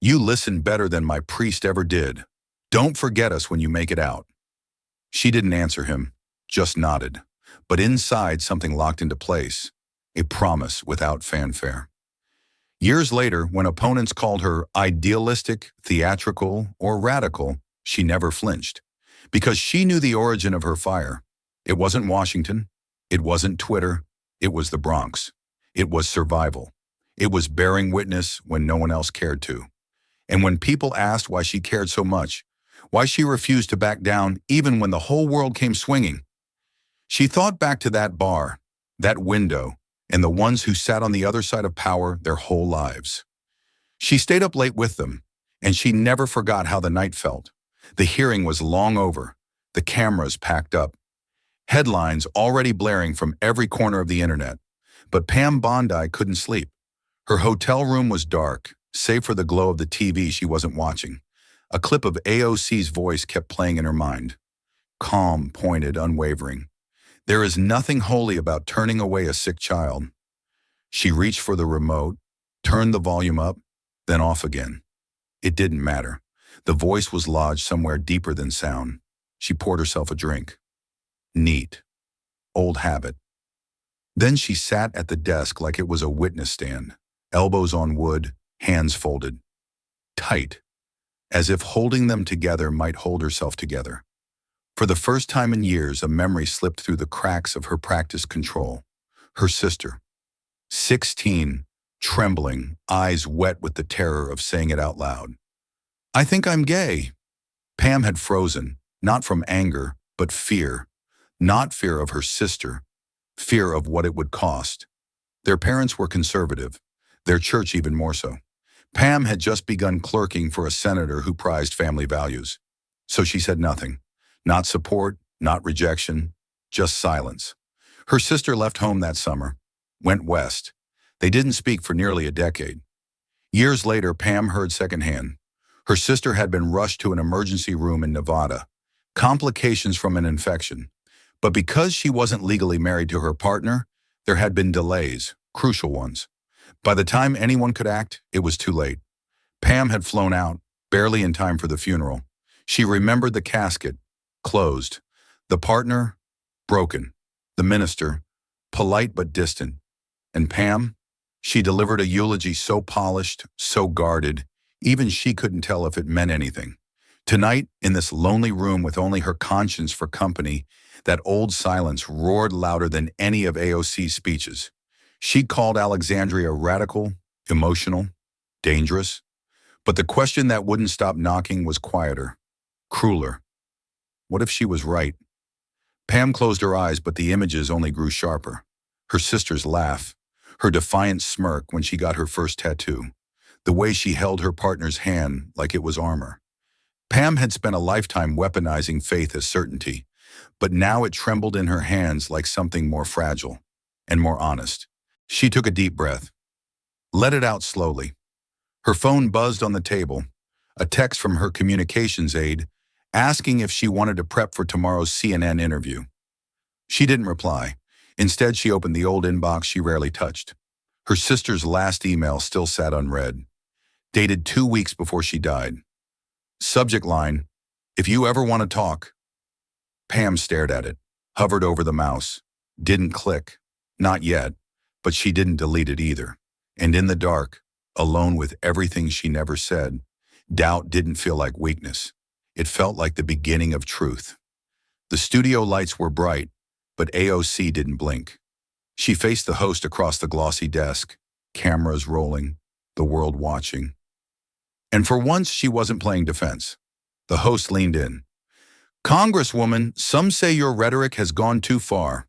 [SPEAKER 1] "You listen better than my priest ever did. Don't forget us when you make it out." She didn't answer him, just nodded. but inside something locked into place, a promise without fanfare. Years later, when opponents called her idealistic, theatrical, or radical, she never flinched, because she knew the origin of her fire. It wasn't Washington, it wasn't Twitter, it was the Bronx. It was survival. It was bearing witness when no one else cared to. And when people asked why she cared so much, why she refused to back down even when the whole world came swinging, she thought back to that bar, that window, and the ones who sat on the other side of power their whole lives. She stayed up late with them, and she never forgot how the night felt. The hearing was long over, the cameras packed up, headlines already blaring from every corner of the internet. But Pam Bondi couldn't sleep. Her hotel room was dark, save for the glow of the TV she wasn't watching. A clip of AOC's voice kept playing in her mind. Calm, pointed, unwavering. There is nothing holy about turning away a sick child. She reached for the remote, turned the volume up, then off again. It didn't matter. The voice was lodged somewhere deeper than sound. She poured herself a drink. Neat. Old habit. Then she sat at the desk like it was a witness stand, elbows on wood, hands folded. Tight, as if holding them together might hold herself together. For the first time in years, a memory slipped through the cracks of her practiced control. Her sister, 16, trembling, eyes wet with the terror of saying it out loud. I think I'm gay. Pam had frozen, not from anger, but fear. Not fear of her sister, fear of what it would cost. Their parents were conservative, their church even more so. Pam had just begun clerking for a senator who prized family values. So she said nothing. Not support, not rejection, just silence. Her sister left home that summer, went west. They didn't speak for nearly a decade. Years later, Pam heard secondhand. Her sister had been rushed to an emergency room in Nevada. Complications from an infection. But because she wasn't legally married to her partner, there had been delays, crucial ones. By the time anyone could act, it was too late. Pam had flown out, barely in time for the funeral. She remembered the casket, closed. The partner, broken. The minister, polite but distant. And Pam? She delivered a eulogy so polished, so guarded, even she couldn't tell if it meant anything. Tonight, in this lonely room with only her conscience for company, that old silence roared louder than any of AOC's speeches. She called Alexandria radical, emotional, dangerous. But the question that wouldn't stop knocking was quieter, crueler. What if she was right? Pam closed her eyes, but the images only grew sharper. Her sister's laugh, her defiant smirk when she got her first tattoo, the way she held her partner's hand like it was armor. Pam had spent a lifetime weaponizing faith as certainty, but now it trembled in her hands like something more fragile and more honest. She took a deep breath, let it out slowly. Her phone buzzed on the table, a text from her communications aide asking if she wanted to prep for tomorrow's CNN interview. She didn't reply. Instead, she opened the old inbox she rarely touched. Her sister's last email still sat unread, dated 2 weeks before she died. Subject line, if you ever want to talk. Pam stared at it, hovered over the mouse, didn't click. Not yet, but she didn't delete it either. And in the dark, alone with everything she never said, doubt didn't feel like weakness. It felt like the beginning of truth. The studio lights were bright, but AOC didn't blink. She faced the host across the glossy desk, cameras rolling, the world watching. And for once, she wasn't playing defense. The host leaned in. Congresswoman, some say your rhetoric has gone too far.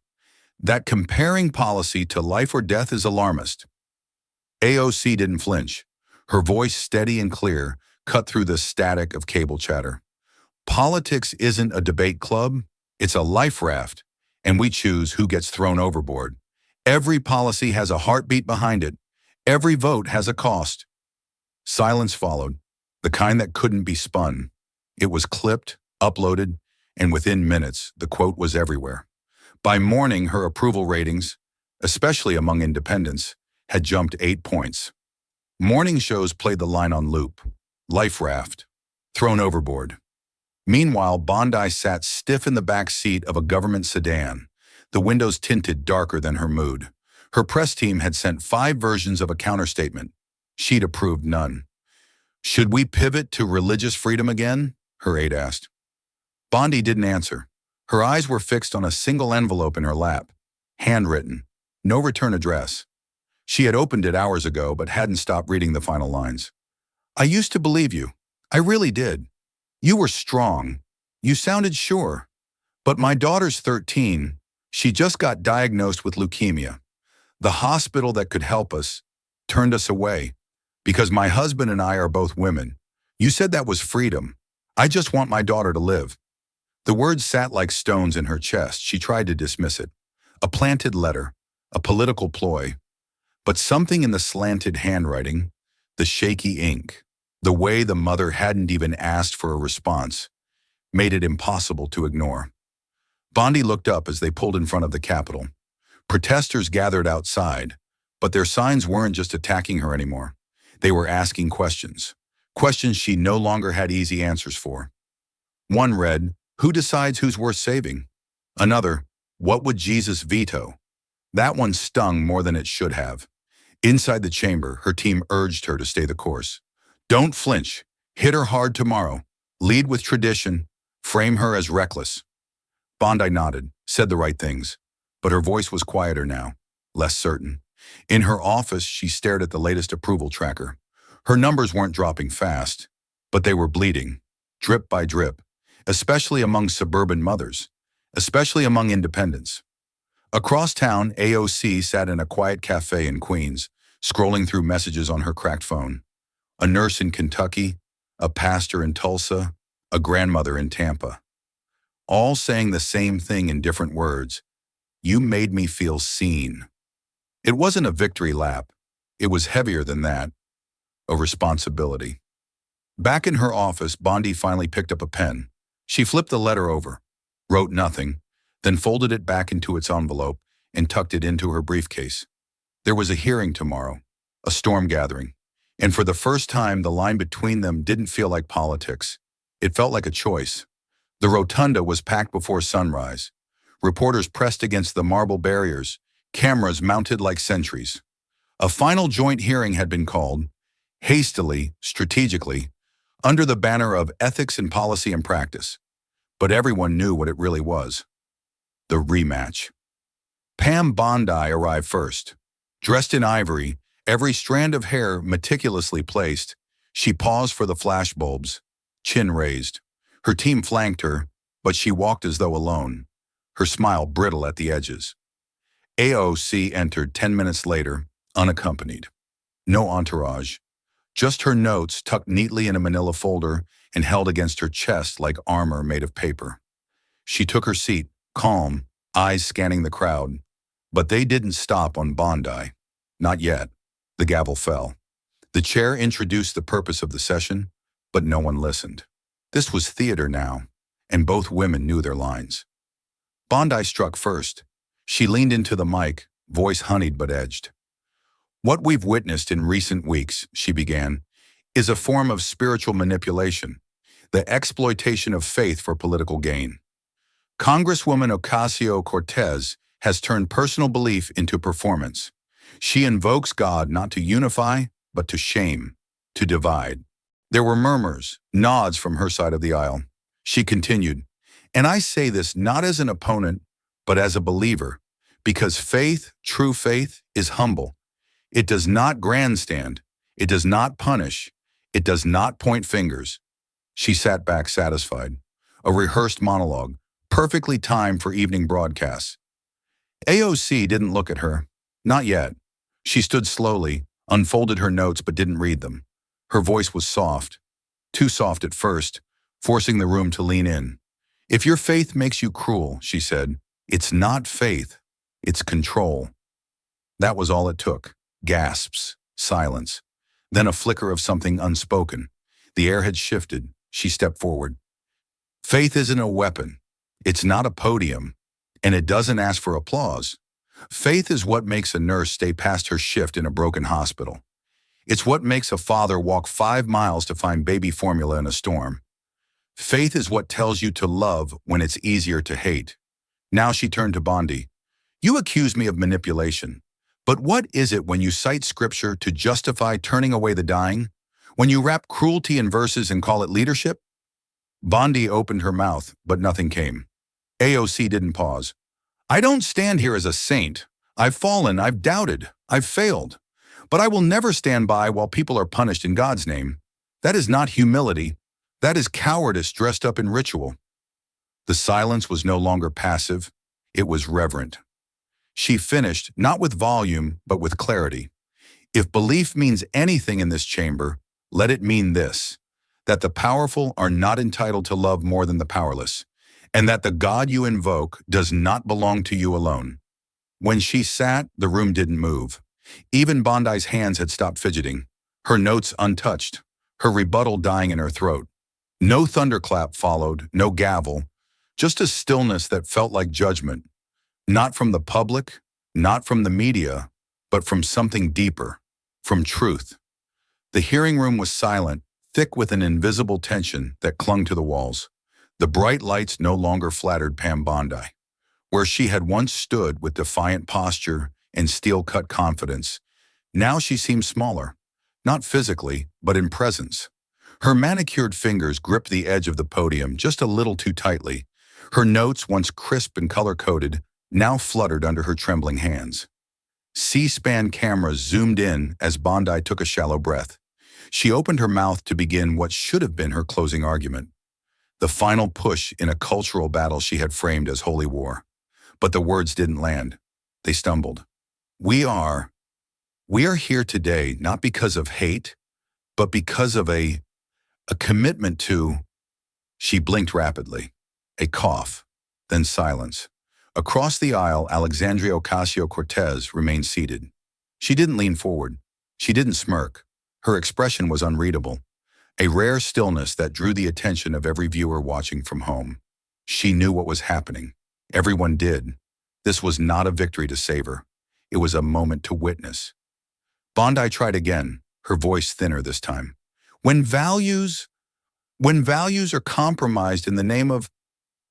[SPEAKER 1] That comparing policy to life or death is alarmist. AOC didn't flinch. Her voice, steady and clear, cut through the static of cable chatter. Politics isn't a debate club, it's a life raft, and we choose who gets thrown overboard. Every policy has a heartbeat behind it. Every vote has a cost. Silence followed, the kind that couldn't be spun. It was clipped, uploaded, and within minutes, the quote was everywhere. By morning, her approval ratings, especially among independents, had jumped 8 points. Morning shows played the line on loop. Life raft. Thrown overboard. Meanwhile, Bondi sat stiff in the back seat of a government sedan, the windows tinted darker than her mood. Her press team had sent 5 versions of a counterstatement. She'd approved none. "Should we pivot to religious freedom again?" her aide asked. Bondi didn't answer. Her eyes were fixed on a single envelope in her lap. Handwritten. No return address. She had opened it hours ago but hadn't stopped reading the final lines. "I used to believe you. I really did. You were strong. You sounded sure. But my daughter's 13. She just got diagnosed with leukemia. The hospital that could help us turned us away. Because my husband and I are both women. You said that was freedom. I just want my daughter to live." The words sat like stones in her chest. She tried to dismiss it. A planted letter, a political ploy. But something in the slanted handwriting, the shaky ink, the way the mother hadn't even asked for a response, made it impossible to ignore. Bondi looked up as they pulled in front of the Capitol. Protesters gathered outside, but their signs weren't just attacking her anymore. They were asking questions. Questions she no longer had easy answers for. One read, "Who decides who's worth saving?" Another, "What would Jesus veto?" That one stung more than it should have. Inside the chamber, her team urged her to stay the course. "Don't flinch. Hit her hard tomorrow. Lead with tradition. Frame her as reckless." Bondi nodded, said the right things, but her voice was quieter now, less certain. In her office, she stared at the latest approval tracker. Her numbers weren't dropping fast, but they were bleeding, drip by drip, especially among suburban mothers, especially among independents. Across town, AOC sat in a quiet cafe in Queens, scrolling through messages on her cracked phone. A nurse in Kentucky, a pastor in Tulsa, a grandmother in Tampa. All saying the same thing in different words. "You made me feel seen." It wasn't a victory lap. It was heavier than that. A responsibility. Back in her office, Bondi finally picked up a pen. She flipped the letter over, wrote nothing, then folded it back into its envelope and tucked it into her briefcase. There was a hearing tomorrow, a storm gathering, and for the first time the line between them didn't feel like politics. It felt like a choice. The rotunda was packed before sunrise. Reporters pressed against the marble barriers, cameras mounted like sentries. A final joint hearing had been called, hastily, strategically, under the banner of ethics and policy and practice. But everyone knew what it really was. The rematch. Pam Bondi arrived first. Dressed in ivory, every strand of hair meticulously placed, she paused for the flashbulbs, chin raised. Her team flanked her, but she walked as though alone, her smile brittle at the edges. AOC entered 10 minutes later, unaccompanied. No entourage. Just her notes tucked neatly in a manila folder and held against her chest like armor made of paper. She took her seat, calm, eyes scanning the crowd. But they didn't stop on Bondi. Not yet. The gavel fell. The chair introduced the purpose of the session, but no one listened. This was theater now, and both women knew their lines. Bondi struck first. She leaned into the mic, voice honeyed but edged. "What we've witnessed in recent weeks," she began, "is a form of spiritual manipulation, the exploitation of faith for political gain. Congresswoman Ocasio-Cortez has turned personal belief into performance. She invokes God not to unify, but to shame, to divide." There were murmurs, nods from her side of the aisle. She continued, "And I say this not as an opponent, but as a believer, because faith, true faith, is humble. It does not grandstand. It does not punish. It does not point fingers." She sat back satisfied. A rehearsed monologue, perfectly timed for evening broadcasts. AOC didn't look at her. Not yet. She stood slowly, unfolded her notes but didn't read them. Her voice was soft, too soft at first, forcing the room to lean in. "If your faith makes you cruel," she said, "it's not faith, it's control." That was all it took. Gasps, silence, then a flicker of something unspoken. The air had shifted. She stepped forward. "Faith isn't a weapon. It's not a podium, and it doesn't ask for applause. Faith is what makes a nurse stay past her shift in a broken hospital. It's what makes a father walk 5 miles to find baby formula in a storm. Faith is what tells you to love when it's easier to hate." Now she turned to Bondi. You accuse me of manipulation. But what is it when you cite scripture to justify turning away the dying? When you wrap cruelty in verses and call it leadership? Bondi opened her mouth, but nothing came. AOC didn't pause. I don't stand here as a saint. I've fallen, I've doubted, I've failed. But I will never stand by while people are punished in God's name. That is not humility. That is cowardice dressed up in ritual. The silence was no longer passive. It was reverent. She finished, not with volume, but with clarity. If belief means anything in this chamber, let it mean this, that the powerful are not entitled to love more than the powerless, and that the God you invoke does not belong to you alone. When she sat, the room didn't move. Even Bondi's hands had stopped fidgeting, her notes untouched, her rebuttal dying in her throat. No thunderclap followed, no gavel, just a stillness that felt like judgment, not from the public, not from the media, but from something deeper, from truth. The hearing room was silent, thick with an invisible tension that clung to the walls. The bright lights no longer flattered Pam Bondi. Where she had once stood with defiant posture and steel-cut confidence, now she seemed smaller, not physically, but in presence. Her manicured fingers gripped the edge of the podium just a little too tightly. Her notes, once crisp and color-coded, now fluttered under her trembling hands. C-SPAN cameras zoomed in as Bondi took a shallow breath. She opened her mouth to begin what should have been her closing argument, the final push in a cultural battle she had framed as holy war. But the words didn't land. They stumbled. We are here today not because of hate, but because of a commitment to. She blinked rapidly. A cough, then silence. Across the aisle, Alexandria Ocasio-Cortez remained seated. She didn't lean forward. She didn't smirk. Her expression was unreadable, a rare stillness that drew the attention of every viewer watching from home. She knew what was happening. Everyone did. This was not a victory to savor. It was a moment to witness. Bondi tried again, her voice thinner this time. When values are compromised in the name of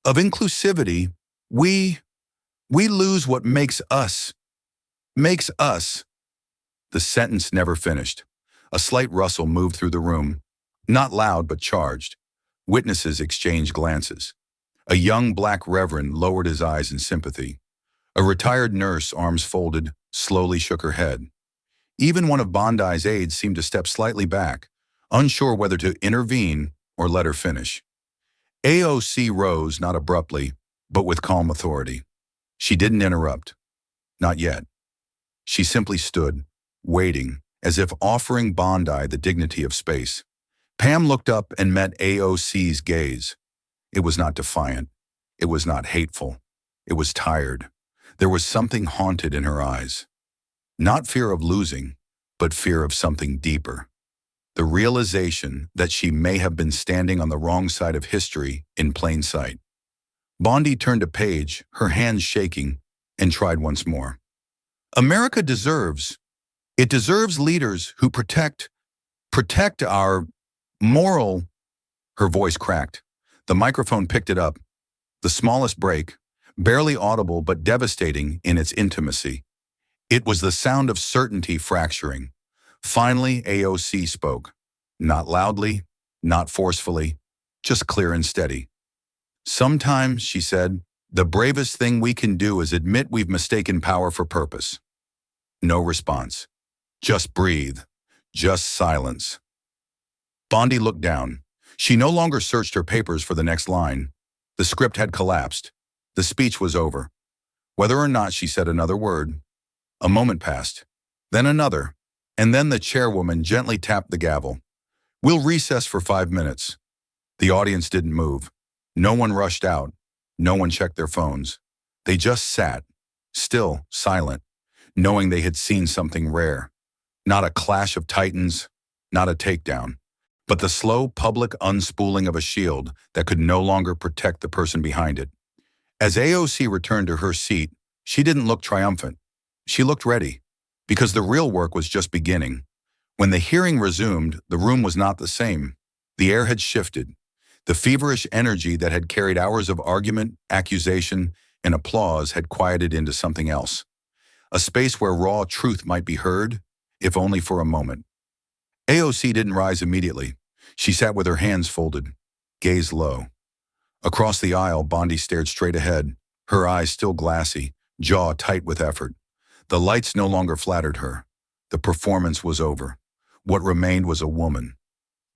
[SPEAKER 1] inclusivity, we lose what makes us. The sentence never finished. A slight rustle moved through the room, not loud but charged. Witnesses exchanged glances. A young black reverend lowered his eyes in sympathy. A retired nurse, arms folded, slowly shook her head. Even one of Bondi's aides seemed to step slightly back, unsure whether to intervene or let her finish. AOC rose, not abruptly, but with calm authority. She didn't interrupt. Not yet. She simply stood, waiting, as if offering Bondi the dignity of space. Pam looked up and met AOC's gaze. It was not defiant. It was not hateful. It was tired. There was something haunted in her eyes. Not fear of losing, but fear of something deeper. The realization that she may have been standing on the wrong side of history in plain sight. Bondi turned a page, her hands shaking, and tried once more. America deserves leaders who protect our moral. Her voice cracked. The microphone picked it up. The smallest break, barely audible but devastating in its intimacy. It was the sound of certainty fracturing. Finally, AOC spoke. Not loudly, not forcefully, just clear and steady. Sometimes, she said, the bravest thing we can do is admit we've mistaken power for purpose. No response. Just breathe. Just silence. Bondi looked down. She no longer searched her papers for the next line. The script had collapsed. The speech was over. Whether or not she said another word. A moment passed, then another, and then the chairwoman gently tapped the gavel. We'll recess for 5 minutes. The audience didn't move. No one rushed out. No one checked their phones. They just sat, still, silent, knowing they had seen something rare. Not a clash of titans, not a takedown, but the slow public unspooling of a shield that could no longer protect the person behind it. As AOC returned to her seat, she didn't look triumphant. She looked ready, because the real work was just beginning. When the hearing resumed, the room was not the same. The air had shifted. The feverish energy that had carried hours of argument, accusation, and applause had quieted into something else. A space where raw truth might be heard, if only for a moment. AOC didn't rise immediately. She sat with her hands folded, gaze low. Across the aisle, Bondi stared straight ahead, her eyes still glassy, jaw tight with effort. The lights no longer flattered her. The performance was over. What remained was a woman,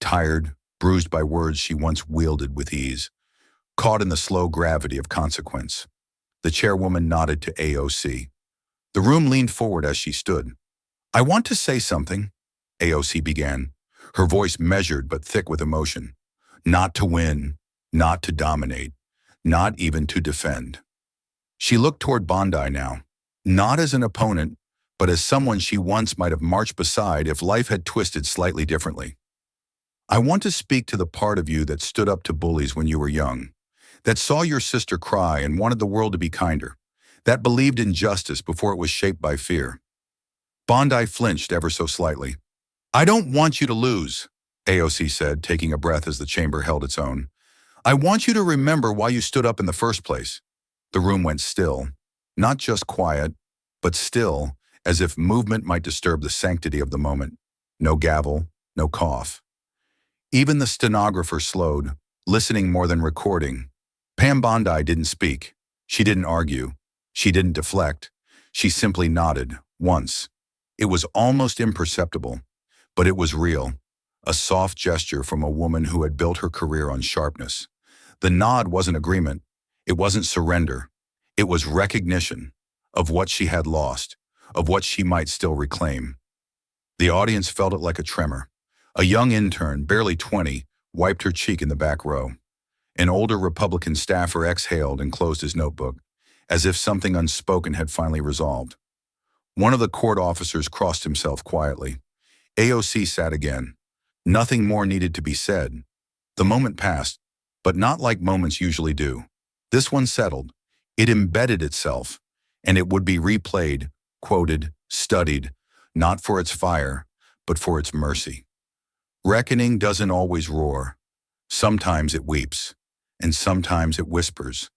[SPEAKER 1] tired, bruised by words she once wielded with ease, caught in the slow gravity of consequence. The chairwoman nodded to AOC. The room leaned forward as she stood. "I want to say something," AOC began, her voice measured but thick with emotion. "Not to win, not to dominate, not even to defend." She looked toward Bondi now, not as an opponent, but as someone she once might have marched beside if life had twisted slightly differently. "I want to speak to the part of you that stood up to bullies when you were young, that saw your sister cry and wanted the world to be kinder, that believed in justice before it was shaped by fear." Bondi flinched ever so slightly. "I don't want you to lose," AOC said, taking a breath as the chamber held its own. "I want you to remember why you stood up in the first place." The room went still, not just quiet, but still, as if movement might disturb the sanctity of the moment. No gavel, no cough. Even the stenographer slowed, listening more than recording. Pam Bondi didn't speak. She didn't argue. She didn't deflect. She simply nodded, once. It was almost imperceptible, but it was real. A soft gesture from a woman who had built her career on sharpness. The nod wasn't agreement. It wasn't surrender. It was recognition of what she had lost, of what she might still reclaim. The audience felt it like a tremor. A young intern, barely 20, wiped her cheek in the back row. An older Republican staffer exhaled and closed his notebook, as if something unspoken had finally resolved. One of the court officers crossed himself quietly. AOC sat again. Nothing more needed to be said. The moment passed, but not like moments usually do. This one settled. It embedded itself, and it would be replayed, quoted, studied, not for its fire, but for its mercy. Reckoning doesn't always roar. Sometimes it weeps, and sometimes it whispers.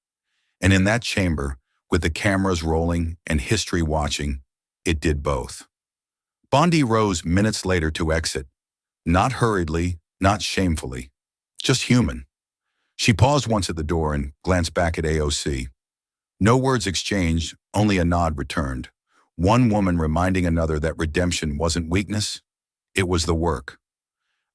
[SPEAKER 1] And in that chamber, with the cameras rolling and history watching, it did both. Bondi rose minutes later to exit, not hurriedly, not shamefully, just human. She paused once at the door and glanced back at AOC. No words exchanged, only a nod returned. One woman reminding another that redemption wasn't weakness, it was the work.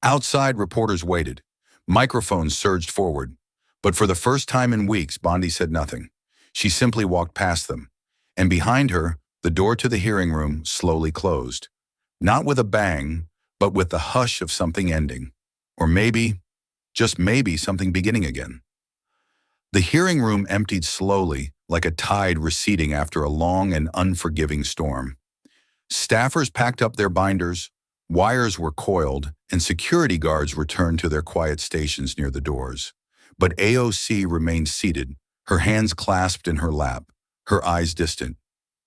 [SPEAKER 1] Outside, reporters waited. Microphones surged forward. But for the first time in weeks, Bondi said nothing. She simply walked past them. And behind her, the door to the hearing room slowly closed. Not with a bang, but with the hush of something ending. Or maybe, just maybe, something beginning again. The hearing room emptied slowly, like a tide receding after a long and unforgiving storm. Staffers packed up their binders, wires were coiled, and security guards returned to their quiet stations near the doors. But AOC remained seated, her hands clasped in her lap, her eyes distant.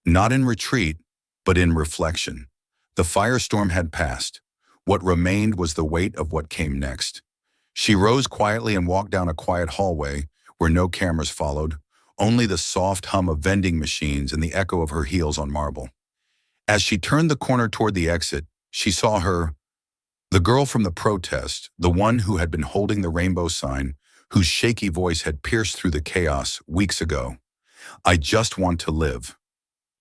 [SPEAKER 1] Not in retreat, but in reflection. The firestorm had passed. What remained was the weight of what came next. She rose quietly and walked down a quiet hallway where no cameras followed, only the soft hum of vending machines and the echo of her heels on marble. As she turned the corner toward the exit, she saw the girl from the protest, the one who had been holding the rainbow sign, whose shaky voice had pierced through the chaos weeks ago. "I just want to live."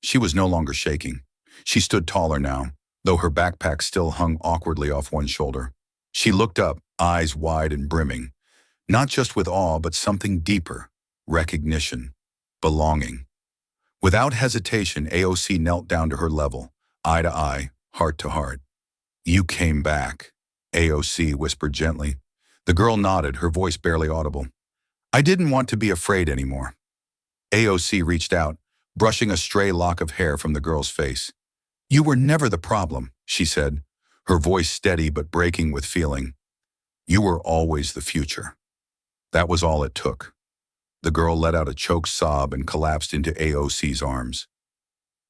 [SPEAKER 1] She was no longer shaking. She stood taller now, though her backpack still hung awkwardly off one shoulder. She looked up, eyes wide and brimming, not just with awe, but something deeper, recognition, belonging. Without hesitation, AOC knelt down to her level, eye to eye, heart to heart. "You came back," AOC whispered gently. The girl nodded, her voice barely audible. "I didn't want to be afraid anymore." AOC reached out, brushing a stray lock of hair from the girl's face. "You were never the problem," she said, her voice steady but breaking with feeling. "You were always the future." That was all it took. The girl let out a choked sob and collapsed into AOC's arms.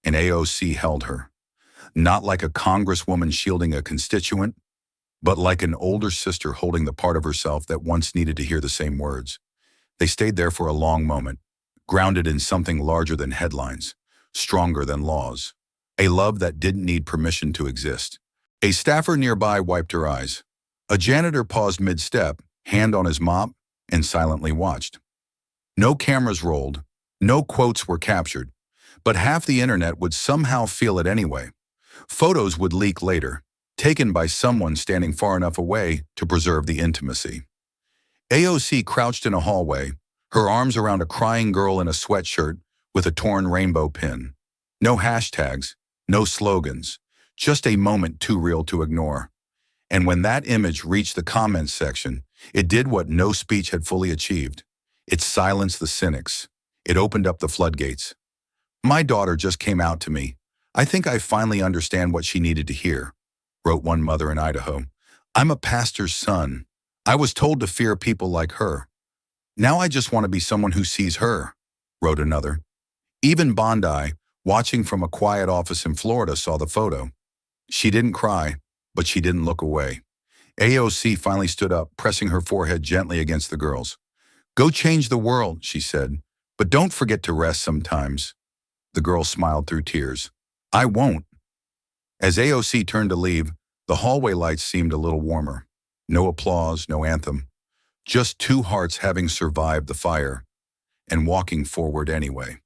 [SPEAKER 1] And AOC held her, not like a congresswoman shielding a constituent, but like an older sister holding the part of herself that once needed to hear the same words. They stayed there for a long moment, grounded in something larger than headlines, stronger than laws. A love that didn't need permission to exist. A staffer nearby wiped her eyes. A janitor paused mid-step, hand on his mop, and silently watched. No cameras rolled, no quotes were captured, but half the internet would somehow feel it anyway. Photos would leak later, taken by someone standing far enough away to preserve the intimacy. AOC crouched in a hallway, her arms around a crying girl in a sweatshirt with a torn rainbow pin. No hashtags, no slogans, just a moment too real to ignore. And when that image reached the comments section, it did what no speech had fully achieved. It silenced the cynics. It opened up the floodgates. "My daughter just came out to me. I think I finally understand what she needed to hear," wrote one mother in Idaho. "I'm a pastor's son. I was told to fear people like her. Now I just want to be someone who sees her," wrote another. Even Bondi, watching from a quiet office in Florida, saw the photo. She didn't cry, but she didn't look away. AOC finally stood up, pressing her forehead gently against the girl's. "Go change the world," she said, "but don't forget to rest sometimes." The girl smiled through tears. "I won't." As AOC turned to leave, the hallway lights seemed a little warmer. No applause, no anthem. Just two hearts having survived the fire and walking forward anyway.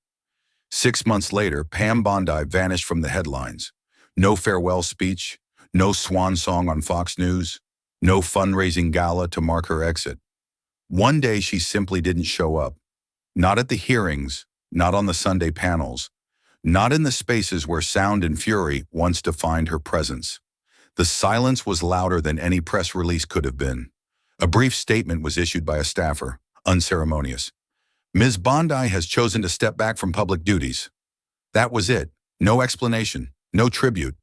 [SPEAKER 1] 6 months later, Pam Bondi vanished from the headlines. No farewell speech, no swan song on Fox News, no fundraising gala to mark her exit. One day she simply didn't show up. Not at the hearings, not on the Sunday panels, not in the spaces where sound and fury once defined her presence. The silence was louder than any press release could have been. A brief statement was issued by a staffer, unceremonious. "Ms. Bondi has chosen to step back from public duties." That was it. No explanation, no tribute.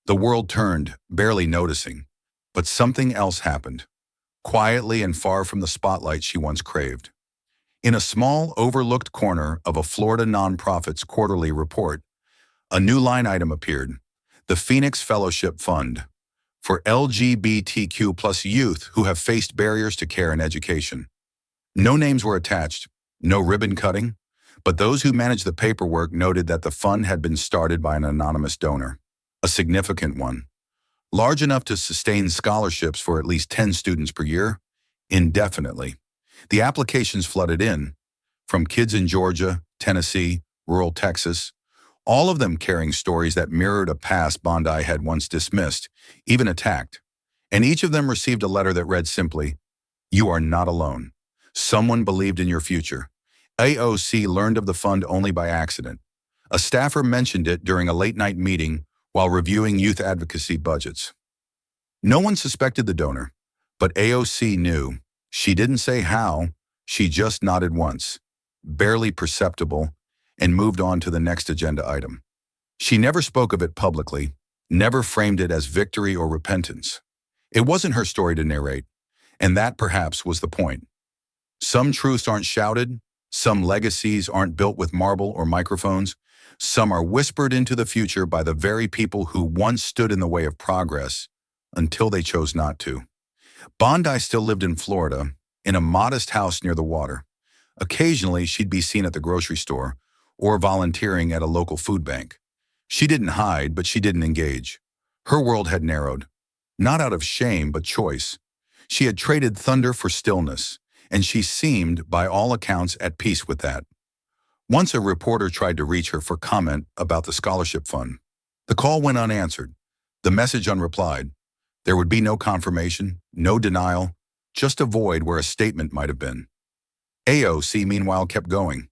[SPEAKER 1] The world turned, barely noticing. But something else happened, quietly and far from the spotlight she once craved. In a small, overlooked corner of a Florida nonprofit's quarterly report, a new line item appeared: the Phoenix Fellowship Fund, for LGBTQ+ youth who have faced barriers to care and education. No names were attached, no ribbon cutting, but those who managed the paperwork noted that the fund had been started by an anonymous donor, a significant one, large enough to sustain scholarships for at least 10 students per year, indefinitely. The applications flooded in, from kids in Georgia, Tennessee, rural Texas, all of them carrying stories that mirrored a past Bondi had once dismissed, even attacked. And each of them received a letter that read simply, "You are not alone. Someone believed in your future." AOC learned of the fund only by accident. A staffer mentioned it during a late-night meeting while reviewing youth advocacy budgets. No one suspected the donor, but AOC knew. She didn't say how, she just nodded once, barely perceptible, and moved on to the next agenda item. She never spoke of it publicly, never framed it as victory or repentance. It wasn't her story to narrate, and that perhaps was the point. Some truths aren't shouted, some legacies aren't built with marble or microphones, some are whispered into the future by the very people who once stood in the way of progress until they chose not to. Bondi still lived in Florida, in a modest house near the water. Occasionally, she'd be seen at the grocery store or volunteering at a local food bank. She didn't hide, but she didn't engage. Her world had narrowed, not out of shame, but choice. She had traded thunder for stillness, and she seemed, by all accounts, at peace with that. Once a reporter tried to reach her for comment about the scholarship fund. The call went unanswered, the message unreplied. There would be no confirmation, no denial, just a void where a statement might have been. AOC, meanwhile, kept going.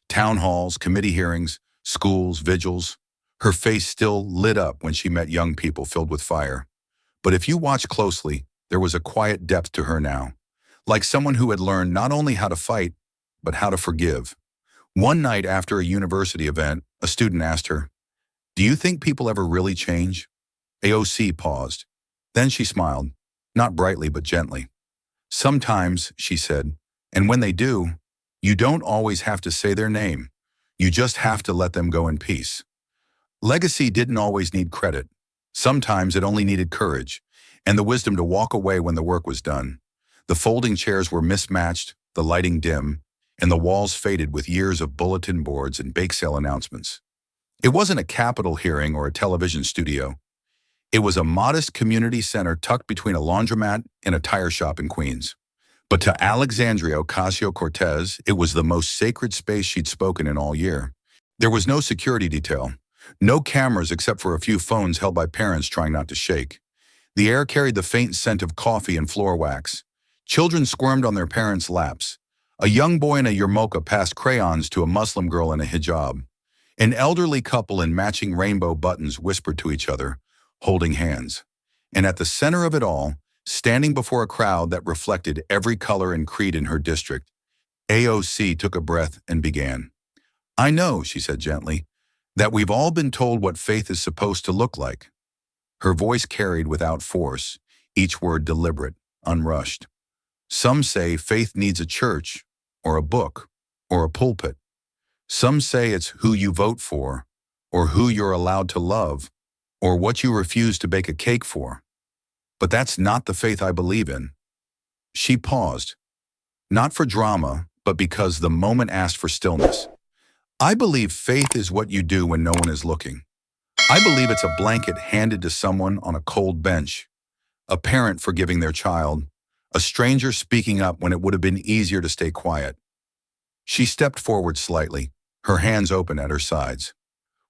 [SPEAKER 1] Town halls, committee hearings, schools, vigils. Her face still lit up when she met young people filled with fire. But if you watch closely, there was a quiet depth to her now, like someone who had learned not only how to fight, but how to forgive. One night after a university event, a student asked her, "Do you think people ever really change?" AOC paused. Then she smiled, not brightly but gently. "Sometimes," she said, "and when they do, you don't always have to say their name. You just have to let them go in peace." Legacy didn't always need credit. Sometimes it only needed courage and the wisdom to walk away when the work was done. The folding chairs were mismatched, the lighting dim, and the walls faded with years of bulletin boards and bake sale announcements. It wasn't a Capitol hearing or a television studio. It was a modest community center tucked between a laundromat and a tire shop in Queens. But to Alexandria Ocasio-Cortez, it was the most sacred space she'd spoken in all year. There was no security detail, no cameras except for a few phones held by parents trying not to shake. The air carried the faint scent of coffee and floor wax. Children squirmed on their parents' laps. A young boy in a yarmulke passed crayons to a Muslim girl in a hijab. An elderly couple in matching rainbow buttons whispered to each other, holding hands. And at the center of it all, standing before a crowd that reflected every color and creed in her district, AOC took a breath and began. "I know," she said gently, "that we've all been told what faith is supposed to look like." Her voice carried without force, each word deliberate, unrushed. "Some say faith needs a church, or a book, or a pulpit. Some say it's who you vote for, or who you're allowed to love, or what you refuse to bake a cake for. But that's not the faith I believe in." She paused, not for drama, but because the moment asked for stillness. "I believe faith is what you do when no one is looking. I believe it's a blanket handed to someone on a cold bench, a parent forgiving their child, a stranger speaking up when it would have been easier to stay quiet." She stepped forward slightly, her hands open at her sides.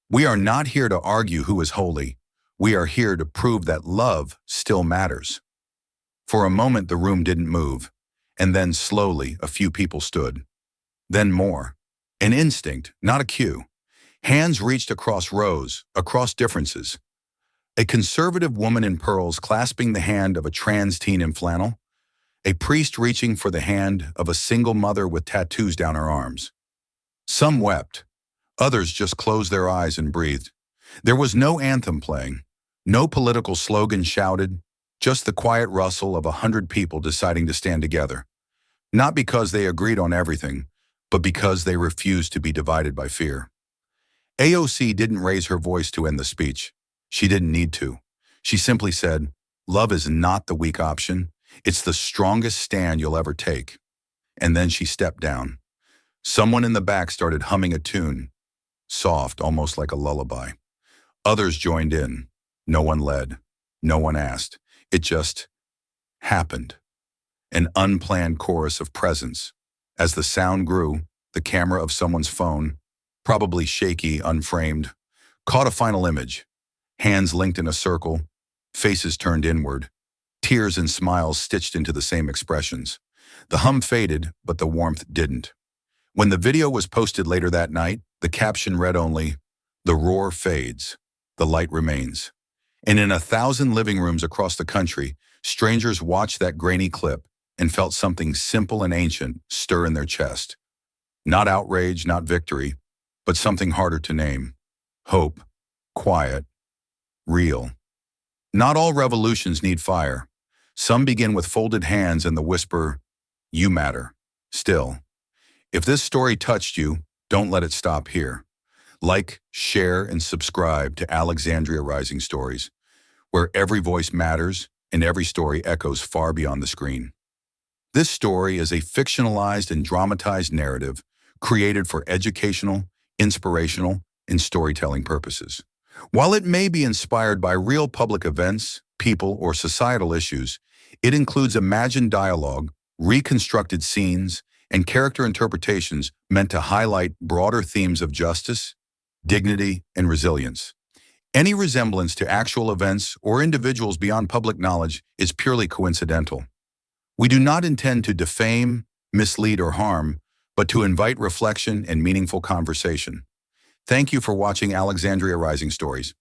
[SPEAKER 1] "We are not here to argue who is holy. We are here to prove that love still matters." For a moment, the room didn't move, and then slowly a few people stood. Then more. An instinct, not a cue. Hands reached across rows, across differences. A conservative woman in pearls clasping the hand of a trans teen in flannel. A priest reaching for the hand of a single mother with tattoos down her arms. Some wept. Others just closed their eyes and breathed. There was no anthem playing, no political slogan shouted, just the quiet rustle of 100 people deciding to stand together. Not because they agreed on everything, but because they refused to be divided by fear. AOC didn't raise her voice to end the speech. She didn't need to. She simply said, "Love is not the weak option. It's the strongest stand you'll ever take." And then she stepped down. Someone in the back started humming a tune, soft, almost like a lullaby. Others joined in. No one led. No one asked. It just happened. An unplanned chorus of presence. As the sound grew, the camera of someone's phone, probably shaky, unframed, caught a final image. Hands linked in a circle, faces turned inward, tears and smiles stitched into the same expressions. The hum faded, but the warmth didn't. When the video was posted later that night, the caption read only, "The roar fades, the light remains." And in 1,000 living rooms across the country, strangers watched that grainy clip and felt something simple and ancient stir in their chest. Not outrage, not victory, but something harder to name. Hope, quiet, real. Not all revolutions need fire. Some begin with folded hands and the whisper, "You matter." Still, if this story touched you, don't let it stop here. Like, share, and subscribe to Alexandria Rising Stories, where every voice matters and every story echoes far beyond the screen. This story is a fictionalized and dramatized narrative created for educational, inspirational, and storytelling purposes. While it may be inspired by real public events, people, or societal issues, it includes imagined dialogue, reconstructed scenes, and character interpretations meant to highlight broader themes of justice, dignity, and resilience. Any resemblance to actual events or individuals beyond public knowledge is purely coincidental. We do not intend to defame, mislead, or harm, but to invite reflection and meaningful conversation. Thank you for watching Alexandria Rising Stories.